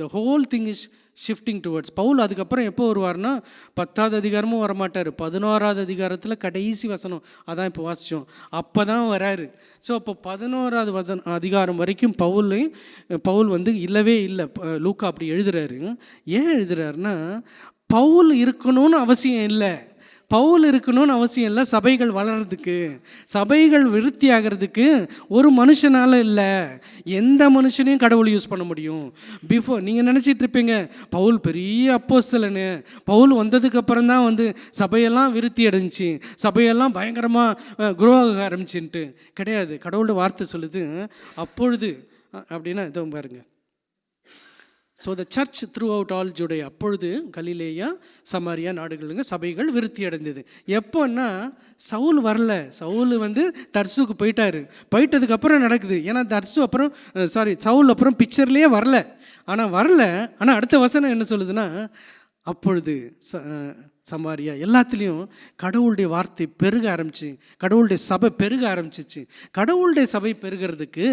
the whole thing is shifting towards Paul. அதுக்கப்புறம் எப்போ வருவார்னா 10வது அதிகாரமும் வரமாட்டார், 11வது அதிகாரத்தில் கடைசி வசனம் அதான் இப்போ வாசித்தோம், அப்போ தான் வராரு. ஸோ அப்போ 11வது அதிகாரம் வரைக்கும் பவுல் வந்து இல்லவே இல்லை. லூக்கா அப்படி எழுதுறாரு. ஏன் எழுதுறாருன்னா, பவுல் இருக்கணும்னு அவசியம் இல்லை, பவுல் இருக்கணும்னு அவசியம் இல்லை. சபைகள் வளர்கிறதுக்கு, சபைகள் விருத்தி ஆகிறதுக்கு ஒரு மனுஷனால் இல்லை, எந்த மனுஷனையும் கடவுள் யூஸ் பண்ண முடியும். நீங்கள் நினச்சிட்டு இருப்பீங்க பவுல் பெரிய அப்போஸ்தலனு, பவுல் வந்ததுக்கப்புறம் தான் வந்து சபையெல்லாம் விருத்தி அடைஞ்சி, சபையெல்லாம் பயங்கரமாக குரோ ஆக ஆரம்பிச்சுன்ட்டு. கிடையாது. கடவுளோட வார்த்தை சொல்லுது அப்பொழுது அப்படின்னா இதோ பாருங்க. So the church throughout all Judea, அப்பொழுது கலிலேயா, சமாரியா நாடுகளுங்க சபைகள் விருத்தி அடைந்தது. எப்போன்னா சவுல் வரல, சவுல் வந்து தர்சுக்கு போயிட்டதுக்கப்புறம் நடக்குது. ஏன்னா சவுல் அப்புறம் பிக்சர்லேயே வரல. ஆனால் அடுத்த வசனம் என்ன சொல்லுதுன்னா, அப்பொழுது சமாரியா எல்லாத்துலேயும் கடவுளுடைய வார்த்தை பெருக ஆரம்பிச்சு, கடவுளுடைய சபை பெருக ஆரம்பிச்சிச்சு. கடவுளுடைய சபை பெருகிறதுக்கு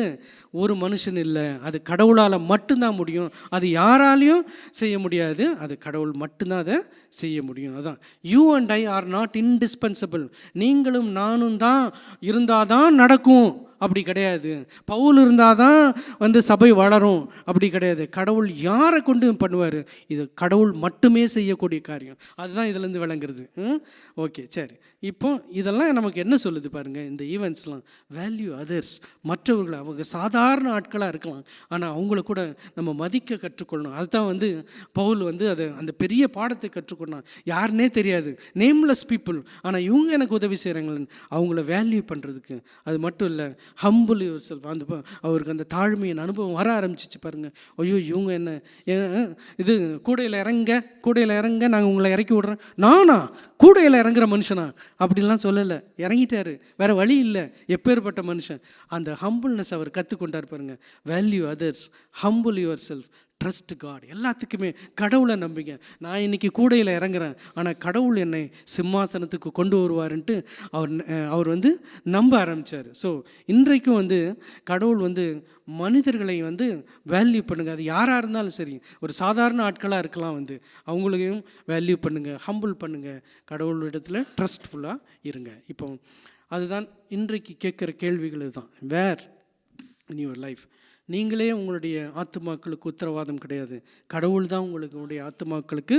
ஒரு மனுஷன் இல்லை, அது கடவுளால் மட்டும்தான் முடியும். அது யாராலையும் செய்ய முடியாது, அது கடவுள் மட்டும்தான் அதை செய்ய முடியும். அதான் you and I are not indispensable. நீங்களும் நானும் தான் இருந்தால் தான் நடக்கும் அப்படி கிடையாது. பவுல் இருந்தால் தான் வந்து சபை வளரும் அப்படி கிடையாது. கடவுள் யாரை கொண்டு பண்ணுவார், இது கடவுள் மட்டுமே செய்யக்கூடிய காரியம். அதுதான் இதுலேருந்து விளங்குறது. ஓகே, சரி. இப்போ இதெல்லாம் நமக்கு என்ன சொல்லுது பாருங்கள், இந்த ஈவெண்ட்ஸ்லாம் வேல்யூ அதர்ஸ், மற்றவர்களை, அவங்க சாதாரண ஆட்களாக இருக்கலாம், ஆனால் அவங்கள கூட நம்ம மதிக்க கற்றுக்கொள்ளணும். அதுதான் வந்து பவுல் வந்து அந்த பெரிய பாடத்தை கற்றுக்கொள்ளணும். யாருன்னே தெரியாது, நேம்லெஸ் பீப்புள், ஆனால் இவங்க எனக்கு உதவி செய்கிறாங்களேன்னு அவங்கள வேல்யூ பண்ணுறதுக்கு. அது மட்டும் இல்லை, ஹம்பிள் யுவர் செல்ஃப், அவருக்கு அந்த தாழ்மையின் அனுபவம் வர ஆரம்பிச்சிச்சு பாருங்கள். ஐயோ இவங்க என்ன இது கூடையில் இறங்க நாங்கள் உங்களை இறக்கி விட்றோம் நானா கூடையில் இறங்குற மனுஷனா அப்படிலாம் சொல்லலை, இறங்கிட்டாரு, வேற வழி இல்லை. எப்பேற்பட்ட மனுஷன்! அந்த ஹம்பிள்னஸ் அவர் கற்றுக்கொண்டார் பாருங்க. Value others, humble yourself, trust God. எல்லாத்துக்குமே கடவுளை நம்பிங்க. நான் இன்னைக்கு கூடையில் இறங்குறேன், ஆனால் கடவுள் என்னை சிம்மாசனத்துக்கு கொண்டு வருவாருன்ட்டு அவர் வந்து நம்ப ஆரம்பித்தார். ஸோ இன்றைக்கும் வந்து கடவுள் வந்து மனிதர்களை வந்து வேல்யூ பண்ணுங்கள். அது யாராக இருந்தாலும் சரி, ஒரு சாதாரண ஆட்களாக இருக்கலாம், வந்து அவங்களையும் வேல்யூ பண்ணுங்கள், ஹம்பிள் பண்ணுங்கள், கடவுளிடத்தில் ட்ரஸ்ட்ஃபுல்லாக இருங்க. இப்போ அதுதான் இன்றைக்கு கேட்குற கேள்விகள். இதுதான், வேர் இன் யுவர் லைஃப். நீங்களே உங்களுடைய ஆத்துமாக்களுக்கு உத்தரவாதம் கிடையாது, கடவுள் தான் உங்களுடைய ஆத்துமாக்களுக்கு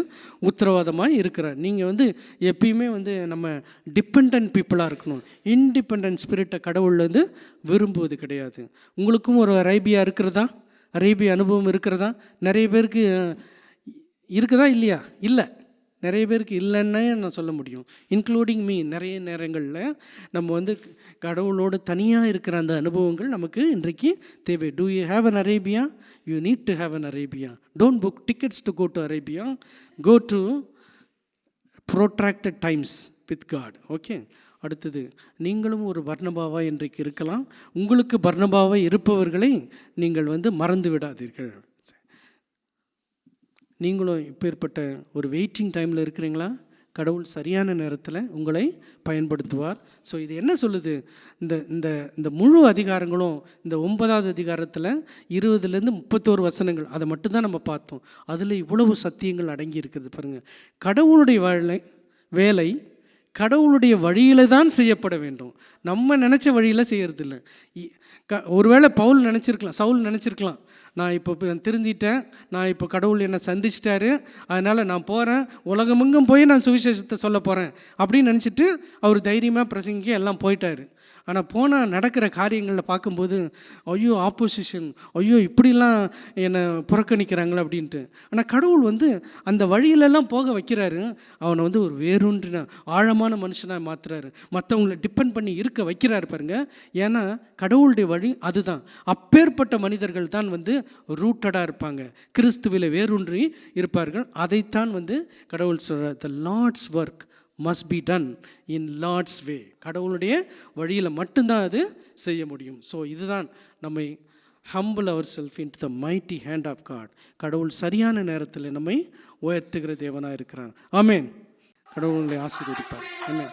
உத்தரவாதமாக இருக்கிறார். நீங்கள் வந்து எப்பயுமே வந்து நம்ம டிபெண்ட் பீப்புளாக இருக்கணும். இன்டிபெண்ட் ஸ்பிரிட்டை கடவுள் வந்து விரும்புவது கிடையாது. உங்களுக்கும் ஒரு அரேபியா இருக்கிறதா, அரேபிய அனுபவம் இருக்கிறதா? நிறைய பேருக்கு இருக்குதா இல்லையா? இல்லை, நிறைய பேருக்கு இல்லைன்னே நான் சொல்ல முடியும், இன்க்ளூடிங் மீ. நிறைய நேரங்களில் நம்ம வந்து கடவுளோடு தனியாக இருக்கிற அந்த அனுபவங்கள் நமக்கு இன்றைக்கு தேவை. Do you have an Arabia? You need to have an Arabia. Don't book tickets to go to Arabia, go to protracted times with God. Okay. அடுத்தது, நீங்களும் ஒரு பர்னபாவா இன்றைக்கு இருக்கலாம். உங்களுக்கு பர்னபாவா இருப்பவர்களை நீங்கள் வந்து மறந்து விடாதீர்கள். நீங்களும் இப்பேற்பட்ட ஒரு வெயிட்டிங் டைமில் இருக்கிறீங்களா? கடவுள் சரியான நேரத்தில் உங்களை பயன்படுத்துவார். ஸோ இது என்ன சொல்லுது? இந்த இந்த இந்த முழு அதிகாரங்களும் இந்த 9வது அதிகாரத்தில் 20லேருந்து 31 வசனங்கள், அதை மட்டும்தான் நம்ம பார்த்தோம். அதில் இவ்வளவு சத்தியங்கள் அடங்கி இருக்கிறது பாருங்கள். கடவுளுடைய வேலை கடவுளுடைய வழியில் தான் செய்யப்பட வேண்டும். நம்ம நினச்ச வழியில் செய்கிறதில்ல. ஒருவேளை சவுல் நினச்சிருக்கலாம், நான் இப்போ திருந்திட்டேன், நான் இப்போ கடவுள் என்னை சந்திச்சிட்டாரு, அதனால் நான் போகிறேன், உலகமெங்கும் போய் நான் சுவிசேஷத்தை சொல்ல போகிறேன் அப்படின்னு நினச்சிட்டு அவர் தைரியமாக பிரசங்கிக்க எல்லாம் போயிட்டார். ஆனால் போனால் நடக்கிற காரியங்களில் பார்க்கும்போது, ஐயோ ஆப்போசிஷன், ஐயோ இப்படிலாம் என்னை புறக்கணிக்கிறாங்களே அப்படின்ட்டு. ஆனால் கடவுள் வந்து அந்த வழியிலெல்லாம் போக வைக்கிறாரு. அவனை வந்து ஒரு வேரூன்றின ஆழமான மனுஷனாக மாற்றுறாரு, மற்றவங்களை டிபெண்ட் பண்ணி இருக்க வைக்கிறாரு பாருங்க. ஏன்னா கடவுளுடைய வழி அதுதான். அப்பேற்பட்ட மனிதர்கள் தான் வந்து ரூட்டடாக இருப்பாங்க, கிறிஸ்துவில வேரூன்றி இருப்பார்கள். அதைத்தான் வந்து கடவுள் சொல்கிறார், the Lord's work must be done in Lord's way. கடவுளுடைய வழியில் மட்டும்தான் அது செய்ய முடியும். ஸோ இதுதான் நம்மை humble ourselves into the mighty hand of God. கடவுள் சரியான நேரத்தில் நம்மை உயர்த்துகிற தேவனாக இருக்கிறார். ஆமென். கடவுளை ஆசீர்வதிப்பார். ஆமென்.